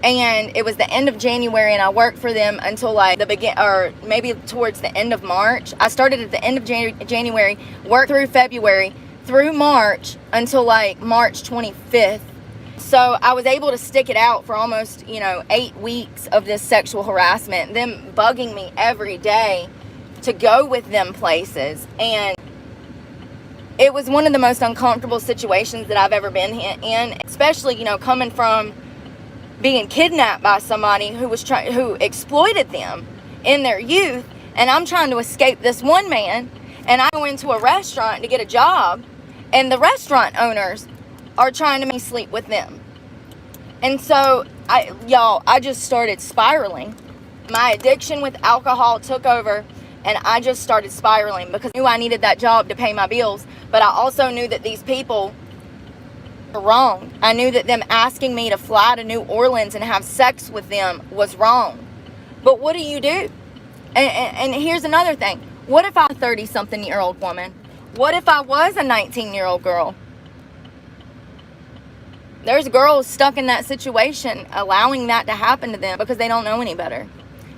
And it was the end of January, and I worked for them until like or maybe towards the end of March. I started at the end of January, worked through February, through March until like March 25th. So I was able to stick it out for almost, 8 weeks of this sexual harassment, them bugging me every day to go with them places. And it was one of the most uncomfortable situations that I've ever been in, especially, coming from being kidnapped by somebody who exploited them in their youth, and I'm trying to escape this one man, and I go into a restaurant to get a job, and the restaurant owners are trying to make me sleep with them. And so I just started spiraling. My addiction with alcohol took over, and I just started spiraling because I knew I needed that job to pay my bills, but I also knew that these people wrong. I knew that them asking me to fly to New Orleans and have sex with them was wrong. But what do you do? And here's another thing. What if I'm a 30-something-year-old woman? What if I was a 19-year-old girl? There's girls stuck in that situation, allowing that to happen to them because they don't know any better.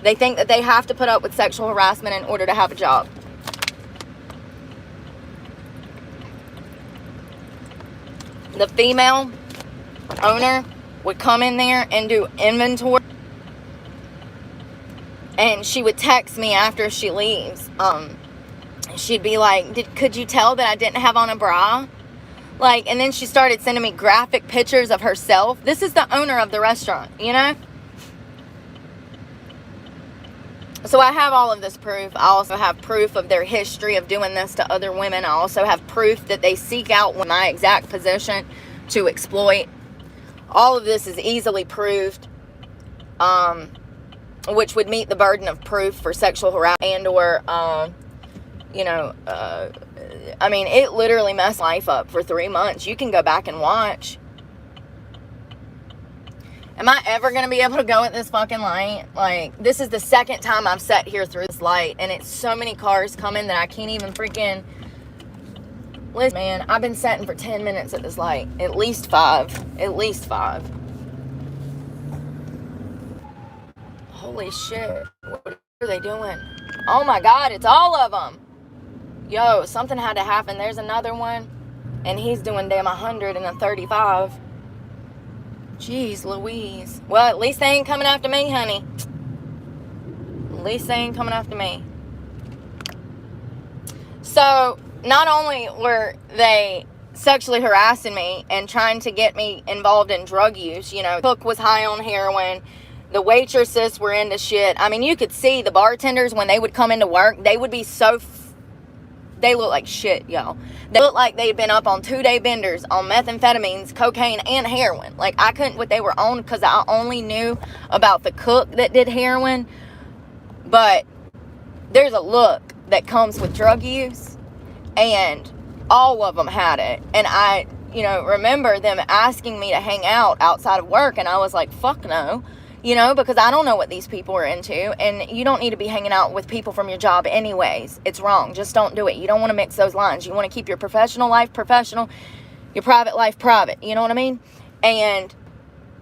They think that they have to put up with sexual harassment in order to have a job. The female owner would come in there and do inventory, and she would text me after she leaves. She'd be like, could you tell that I didn't have on a bra? And then she started sending me graphic pictures of herself. This is the owner of the restaurant, So I have all of this proof. I also have proof of their history of doing this to other women. I also have proof that they seek out my exact position to exploit. All of this is easily proved, which would meet the burden of proof for sexual harassment and or, it literally messed my life up for 3 months. You can go back and watch. Am I ever going to be able to go at this fucking light? This is the second time I've sat here through this light, and it's so many cars coming that I can't even freaking... Listen, man, I've been sitting for 10 minutes at this light. At least 5. At least 5. Holy shit. What are they doing? Oh my God, it's all of them. Yo, something had to happen. There's another one, and he's doing damn 135. Jeez Louise. Well, at least they ain't coming after me, honey. At least they ain't coming after me. So, not only were they sexually harassing me and trying to get me involved in drug use, the cook was high on heroin, the waitresses were into shit. You could see the bartenders, when they would come into work, they would be they look like shit, y'all. They look like they'd been up on 2-day benders on methamphetamines, cocaine, and heroin. I couldn't what they were on because I only knew about the cook that did heroin. But there's a look that comes with drug use, and all of them had it. And I, remember them asking me to hang out outside of work, and I was like, fuck no. Because I don't know what these people are into, and you don't need to be hanging out with people from your job anyways. It's wrong. Just don't do it. You don't want to mix those lines. You want to keep your professional life professional, your private life private. You know what I mean? And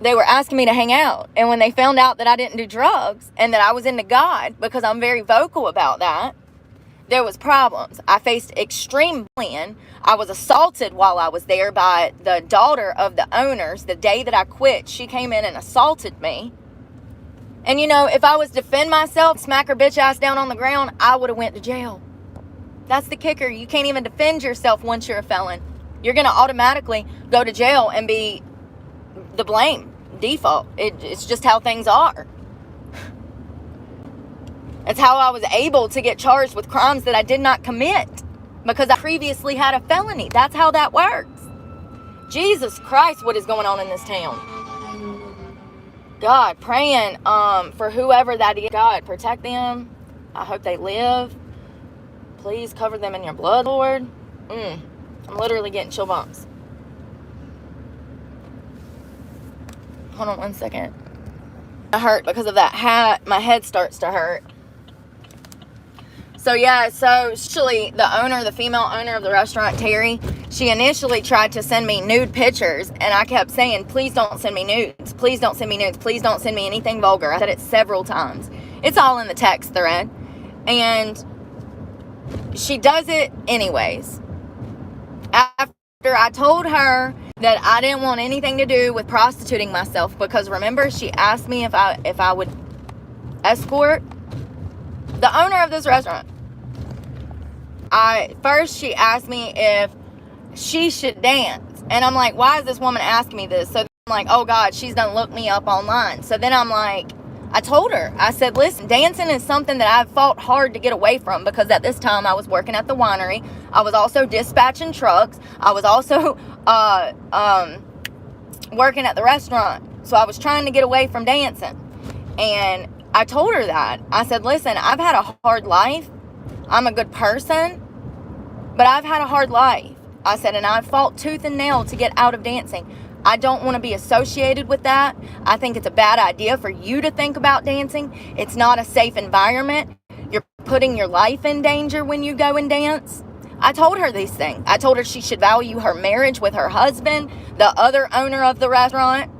they were asking me to hang out, and when they found out that I didn't do drugs and that I was into God, because I'm very vocal about that, there was problems. I faced extreme bullying. I was assaulted while I was there by the daughter of the owners. The day that I quit, she came in and assaulted me. And if I was to defend myself, smack her bitch ass down on the ground, I would have went to jail. That's the kicker. You can't even defend yourself once you're a felon. You're going to automatically go to jail and be the blame, default. It's just how things are. It's how I was able to get charged with crimes that I did not commit because I previously had a felony. That's how that works. Jesus Christ, what is going on in this town? God, praying for whoever that is. God, protect them. I hope they live. Please cover them in your blood, Lord. I'm literally getting chill bumps. Hold on one second. I hurt because of that hat. My head starts to hurt. So yeah, so actually the female owner of the restaurant, Terry, she initially tried to send me nude pictures, and I kept saying, please don't send me nudes. Please don't send me nudes. Please don't send me anything vulgar. I said it several times. It's all in the text thread. And she does it anyways. After I told her that I didn't want anything to do with prostituting myself, because remember, she asked me if I would escort the owner of this restaurant. First she asked me if she should dance, and I'm like, why is this woman asking me this? So I'm like, oh God, she's done looked me up online. So then I'm like, I told her, I said, listen, dancing is something that I've fought hard to get away from, because at this time I was working at the winery. I was also dispatching trucks. I was also working at the restaurant. So I was trying to get away from dancing. And I told her that. I said, listen, I've had a hard life. I'm a good person, but I've had a hard life. I said, and I've fought tooth and nail to get out of dancing. I don't want to be associated with that. I think it's a bad idea for you to think about dancing. It's not a safe environment. You're putting your life in danger when you go and dance. I told her these things. I told her she should value her marriage with her husband, the other owner of the restaurant.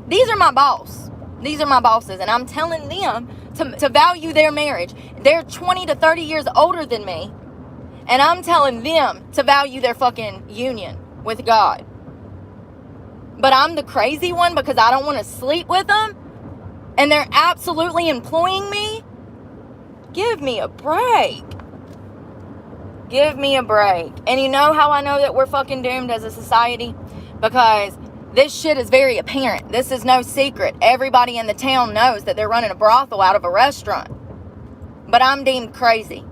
These are my boss. These are my bosses, and I'm telling them to value their marriage. They're 20 to 30 years older than me, and I'm telling them to value their fucking union with God. But I'm the crazy one because I don't want to sleep with them, and they're absolutely employing me? Give me a break. Give me a break. And you know how I know that we're fucking doomed as a society? Because this shit is very apparent. This is no secret. Everybody in the town knows that they're running a brothel out of a restaurant. But I'm deemed crazy.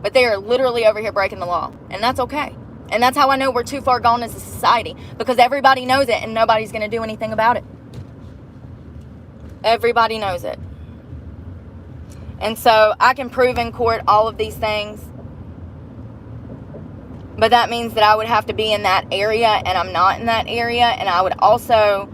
But they are literally over here breaking the law. And that's okay. And that's how I know we're too far gone as a society. Because everybody knows it and nobody's going to do anything about it. Everybody knows it. And so I can prove in court all of these things. But that means that I would have to be in that area, and I'm not in that area. And I would also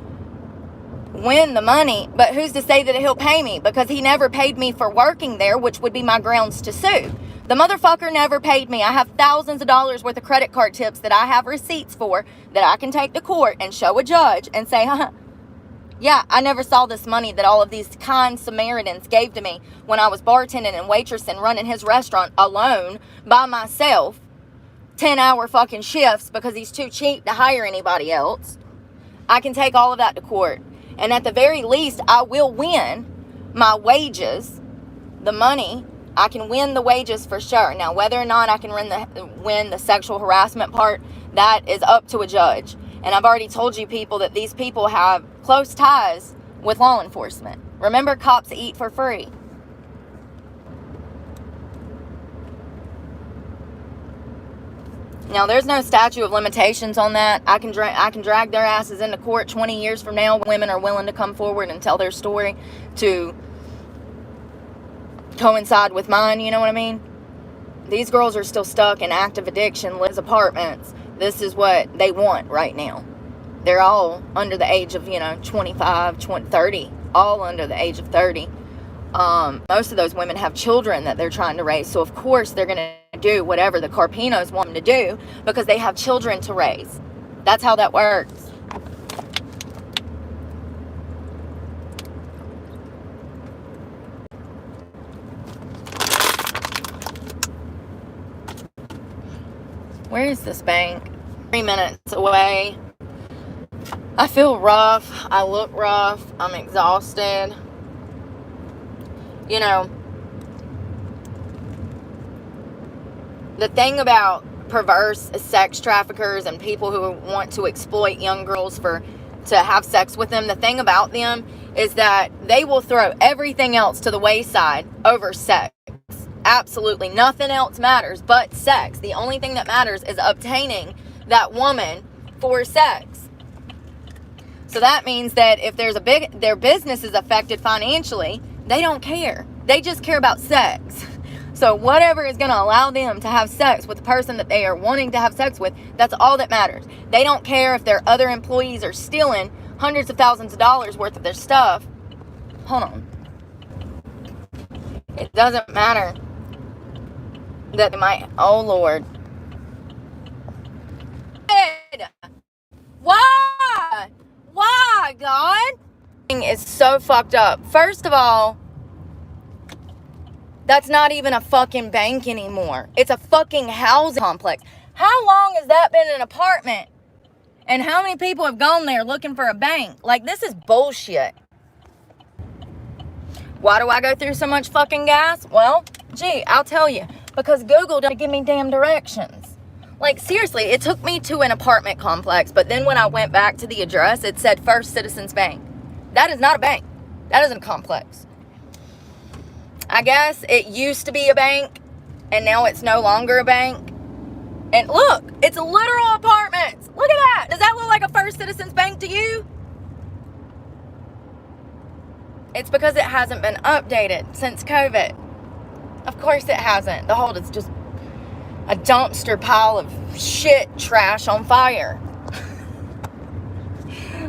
win the money. But who's to say that he'll pay me? Because he never paid me for working there, which would be my grounds to sue. The motherfucker never paid me. I have thousands of dollars worth of credit card tips that I have receipts for that I can take to court and show a judge and say, yeah, I never saw this money that all of these kind Samaritans gave to me when I was bartending and waitressing, running his restaurant alone by myself. 10-hour fucking shifts because he's too cheap to hire anybody else. I can take all of that to court. And at the very least, I will win my wages, the money. I can win the wages for sure. Now, whether or not I can win the sexual harassment part, that is up to a judge. And I've already told you people that these people have close ties with law enforcement. Remember, cops eat for free. Now, there's no statute of limitations on that. I can drag their asses into court 20 years from now. Women are willing to come forward and tell their story to coincide with mine, you know what I mean? These girls are still stuck in active addiction, lives apartments. This is what they want right now. They're all under the age of, 25, 30, all under the age of 30. Most of those women have children that they're trying to raise. So, of course, they're going to do whatever the Carpinos want them to do because they have children to raise. That's how that works. Where is this bank? 3 minutes away. I feel rough. I look rough. I'm exhausted. The thing about perverse sex traffickers and people who want to exploit young girls to have sex with them, the thing about them is that they will throw everything else to the wayside over sex. Absolutely nothing else matters but sex. The only thing that matters is obtaining that woman for sex. So that means that if their business is affected financially, they don't care. They just care about sex. So whatever is going to allow them to have sex with the person that they are wanting to have sex with, that's all that matters. They don't care if their other employees are stealing hundreds of thousands of dollars worth of their stuff. Hold on. It doesn't matter that they might, oh Lord. Why? Why, God? It's so fucked up. First of all, that's not even a fucking bank anymore. It's a fucking housing complex. How long has that been an apartment? And how many people have gone there looking for a bank? Like, this is bullshit. Why do I go through so much fucking gas? Well, gee, I'll tell you. Because Google doesn't give me damn directions. Like, seriously, it took me to an apartment complex, but then when I went back to the address, it said First Citizens Bank. That is not a bank. That is a complex. I guess it used to be a bank, and now it's no longer a bank. And look, it's literal apartments. Look at that. Does that look like a First Citizens Bank to you? It's because it hasn't been updated since COVID. Of course it hasn't. The whole is just a dumpster pile of shit trash on fire.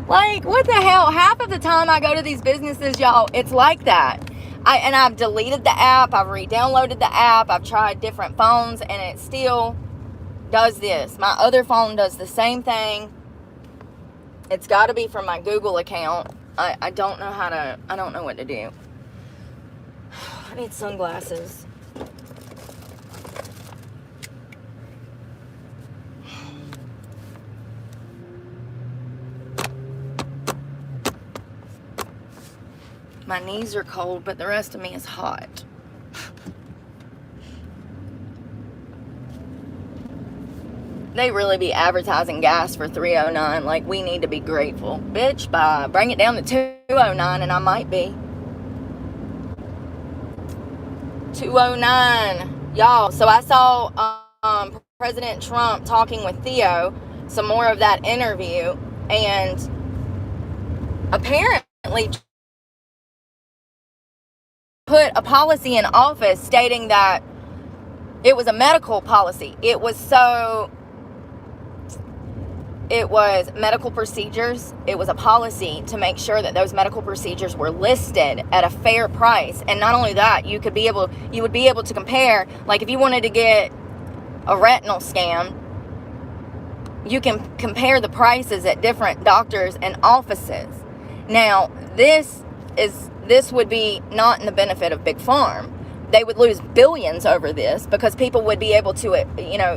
Like, what the hell? Half of the time I go to these businesses, y'all, it's like that. I've deleted the app. I've re-downloaded the app. I've tried different phones, and it still does this. My other phone does the same thing. It's got to be from my Google account. I don't know I don't know what to do. I need sunglasses. My knees are cold, but the rest of me is hot. They really be advertising gas for $3.09. Like, we need to be grateful. Bitch, bye. Bring it down to $2.09 and I might be. $2.09. Y'all, so I saw President Trump talking with Theo, some more of that interview, and apparently put a policy in office stating that it was a medical policy. It was medical procedures. It was a policy to make sure that those medical procedures were listed at a fair price. And not only that, you would be able to compare, like if you wanted to get a retinal scan, you can compare the prices at different doctors and offices. Now, this would be not in the benefit of Big Pharma. They would lose billions over this because people would be able to,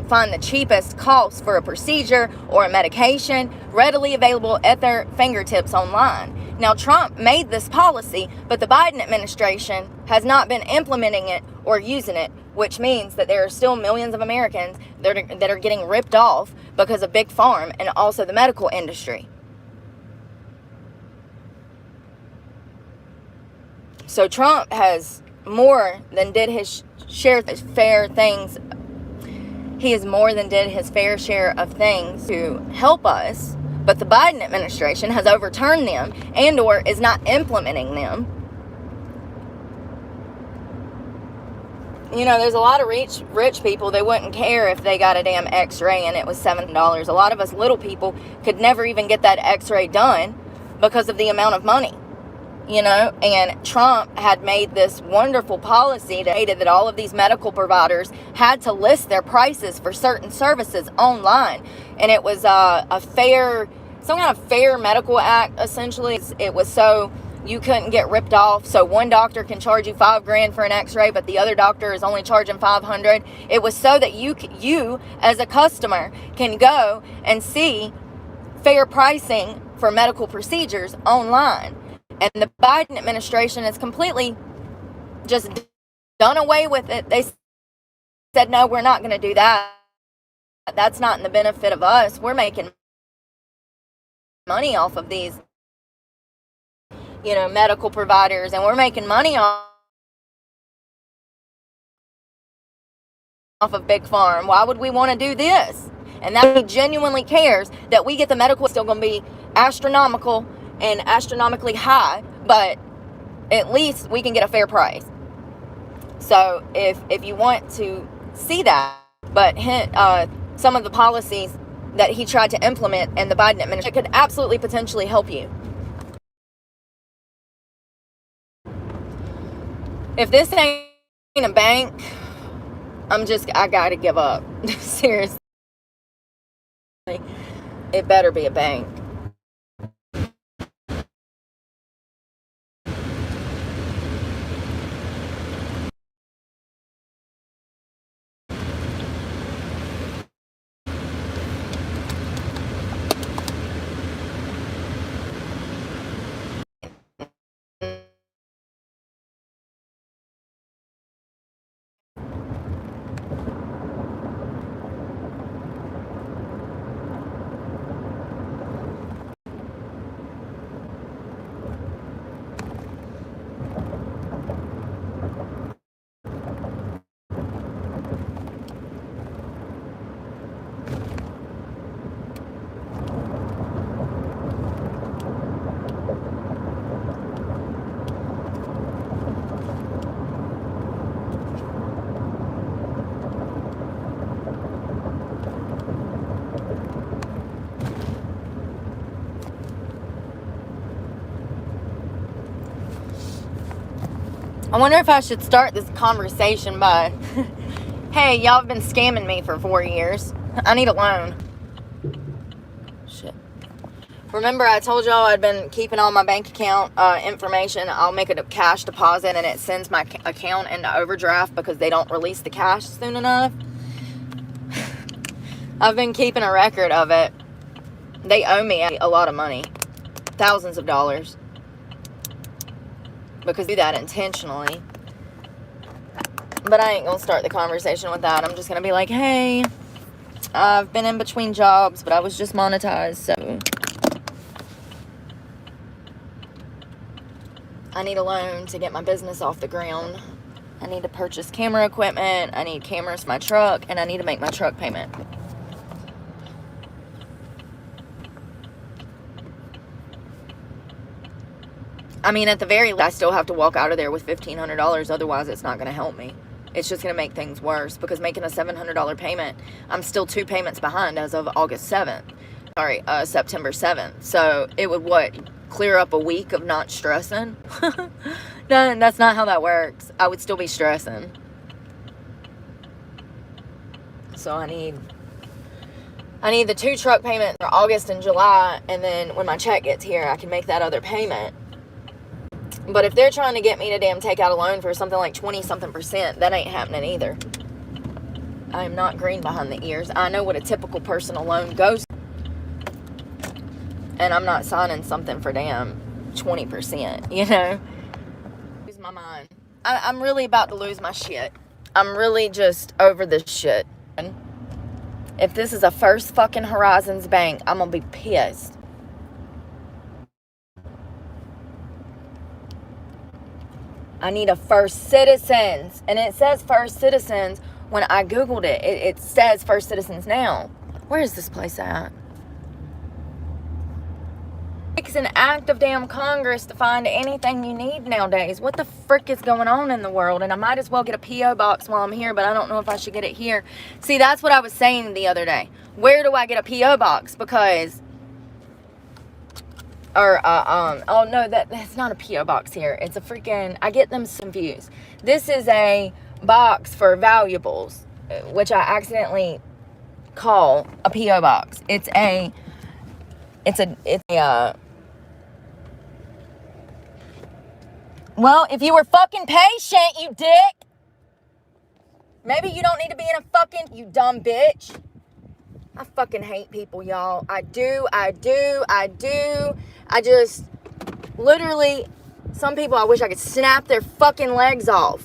find the cheapest cost for a procedure or a medication readily available at their fingertips online. Now, Trump made this policy, but the Biden administration has not been implementing it or using it, which means that there are still millions of Americans that are getting ripped off because of Big Pharma and also the medical industry. So Trump has more than did his share of fair things. He has more than did his fair share of things to help us, but the Biden administration has overturned them and or is not implementing them. There's a lot of rich people, they wouldn't care if they got a damn x-ray and it was $7. A lot of us little people could never even get that x-ray done because of the amount of money. And Trump had made this wonderful policy that stated that all of these medical providers had to list their prices for certain services online. And it was some kind of fair medical act, essentially. It was so you couldn't get ripped off. So one doctor can charge you $5,000 for an x-ray, but the other doctor is only charging $500. It was so that you as a customer can go and see fair pricing for medical procedures online. And the Biden administration has completely just done away with it. They said, no, we're not going to do that. That's not in the benefit of us. We're making money off of these, medical providers, and we're making money off of Big Pharma. Why would we want to do this? And that he genuinely cares that we get the medical. It's still going to be astronomical and astronomically high, but at least we can get a fair price. So if you want to see that, but some of the policies that he tried to implement in the Biden administration could absolutely potentially help you. If this ain't a bank, I gotta give up. Seriously. It better be a bank. I wonder if I should start this conversation by, hey, y'all have been scamming me for 4 years. I need a loan. Shit. Remember I told y'all I'd been keeping all my bank account information. I'll make a cash deposit and it sends my account into overdraft because they don't release the cash soon enough. I've been keeping a record of it. They owe me a lot of money. Thousands of dollars. Because I do that intentionally. But I ain't gonna start the conversation with that. I'm just gonna be like, hey, I've been in between jobs, but I was just monetized, so I need a loan to get my business off the ground. I need to purchase camera equipment, I need cameras for my truck, and I need to make my truck payment. I mean, at the very least, I still have to walk out of there with $1,500. Otherwise, it's not going to help me. It's just going to make things worse. Because making a $700 payment, I'm still 2 payments behind as of August 7th. Sorry, September 7th. So, it would, clear up a week of not stressing? No, that's not how that works. I would still be stressing. So, I need the 2 truck payments for August and July. And then when my check gets here, I can make that other payment. But if they're trying to get me to damn take out a loan for something like 20-something%, that ain't happening either. I am not green behind the ears. I know what a typical personal loan goes. And I'm not signing something for damn 20%, you know? Lose my mind. I'm really about to lose my shit. I'm really just over this shit. If this is a First fucking Horizons bank, I'm gonna be pissed. I need a First Citizens. And it says First Citizens. When I Googled it, it says First Citizens now. Where is this place at? It's an act of damn Congress to find anything you need nowadays. What the frick is going on in the world? And I might as well get a P.O. box while I'm here, but I don't know if I should get it here. See, that's what I was saying the other day. Where do I get a P.O. box? Because... oh no, that's not a P.O. box here. It's a freaking, I get them confused. This is a box for valuables, which I accidentally call a P.O. box. It's a, well, if you were fucking patient, you dick. Maybe you don't need to be in a fucking, you dumb bitch. I fucking hate people, y'all. I do. I just, literally, some people I wish I could snap their fucking legs off.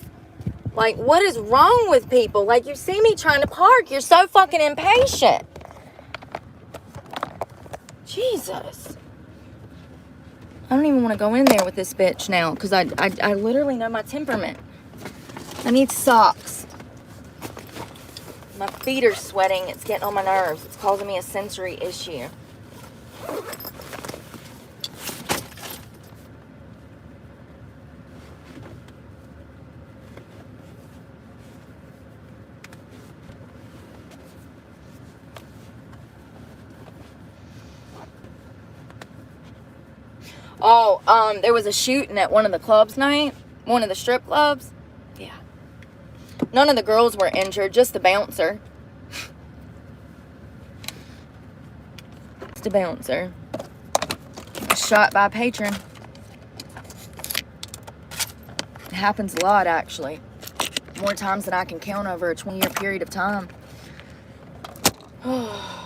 Like, what is wrong with people? Like, you see me trying to park. You're so fucking impatient. Jesus. I don't even want to go in there with this bitch now. Because I literally know my temperament. I need socks. My feet are sweating. It's getting on my nerves. It's causing me a sensory issue. Oh, there was a shooting at one of the clubs tonight. One of the strip clubs. Yeah. None of the girls were injured, just the bouncer. Just the bouncer. Shot by a patron. It happens a lot, actually. More times than I can count over a 20-year period of time.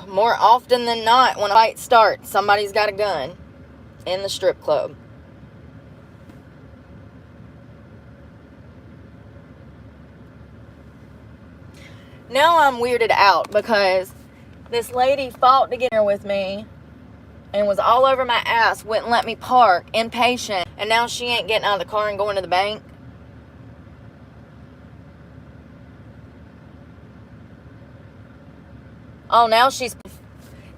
More often than not, when a fight starts, somebody's got a gun in the strip club. Now I'm weirded out because this lady fought to get here with me and was all over my ass, wouldn't let me park, impatient, and now she ain't getting out of the car and going to the bank. Oh, now she's...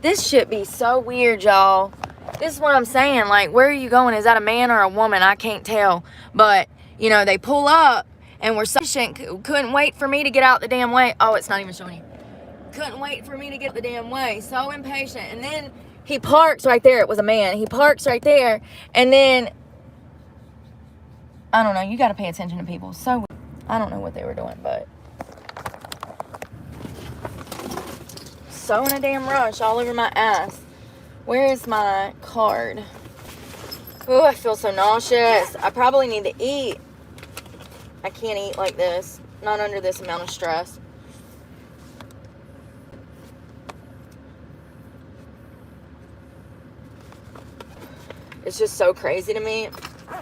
This shit be so weird, y'all. This is what I'm saying. Like, where are you going? Is that a man or a woman? I can't tell. But, you know, they pull up and were so patient, couldn't wait for me to get out the damn way. Oh, it's not even showing you. Couldn't wait for me to get the damn way. So impatient. And then he parks right there. It was a man. He parks right there. And then, I don't know. You got to pay attention to people. So, I don't know what they were doing, but. So in a damn rush, all over my ass. Where is my card? Ooh, I feel so nauseous. I probably need to eat. I can't eat like this. Not under this amount of stress. It's just so crazy to me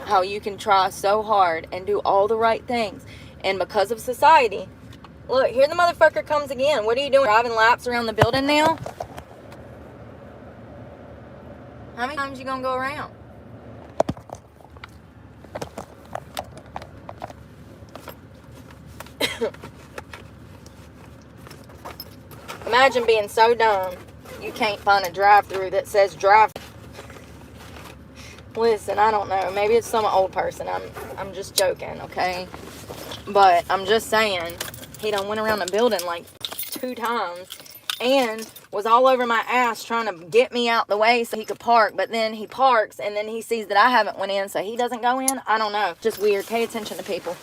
how you can try so hard and do all the right things. And because of society... Look, here the motherfucker comes again. What are you doing? Driving laps around the building now? How many times you gonna go around? Imagine being so dumb you can't find a drive-through that says drive. Listen, I don't know. Maybe it's some old person. I'm just joking, okay? But I'm just saying... He done went around the building like 2 times and was all over my ass trying to get me out the way so he could park. But then he parks and then he sees that I haven't went in, so he doesn't go in. I don't know. Just weird. Pay attention to people.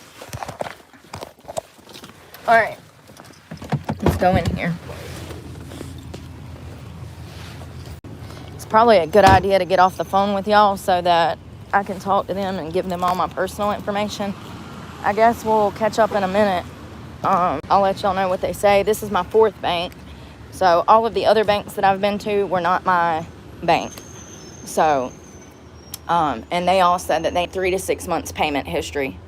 All right. Let's go in here. It's probably a good idea to get off the phone with y'all so that I can talk to them and give them all my personal information. I guess we'll catch up in a minute. I'll let y'all know what they say. This is my 4th bank. So all of the other banks that I've been to were not my bank. So, and they all said that they had 3 to 6 months payment history,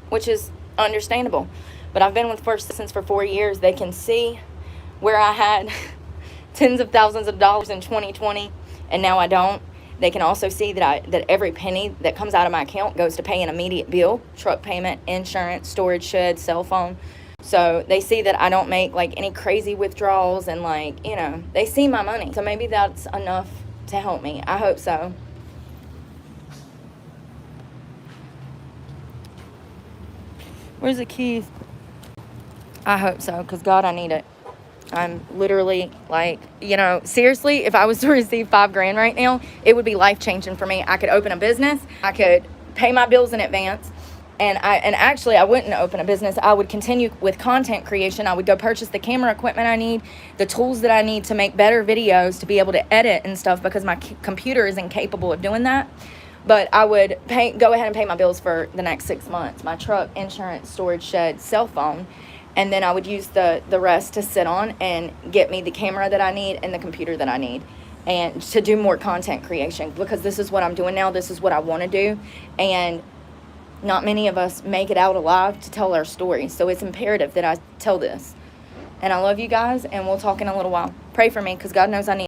which is understandable. But I've been with First Citizens for 4 years. They can see where I had tens of thousands of dollars in 2020 and now I don't. They can also see that every penny that comes out of my account goes to pay an immediate bill, truck payment, insurance, storage shed, cell phone. So they see that I don't make like any crazy withdrawals and like, you know, they see my money. So maybe that's enough to help me. I hope so. Where's the keys? I hope so, because God, I need it. I'm literally like, you know, seriously, if I was to receive $5,000 right now, it would be life-changing for me. I could open a business. I could pay my bills in advance. And actually, I wouldn't open a business. I would continue with content creation. I would go purchase the camera equipment I need, the tools that I need to make better videos, to be able to edit and stuff, because my computer is incapable of doing that. But I would go ahead and pay my bills for the next 6 months. My truck, insurance, storage shed, cell phone. And then I would use the rest to sit on and get me the camera that I need and the computer that I need. And to do more content creation, because this is what I'm doing now. This is what I want to do. And not many of us make it out alive to tell our story. So it's imperative that I tell this. And I love you guys, and we'll talk in a little while. Pray for me, because God knows I need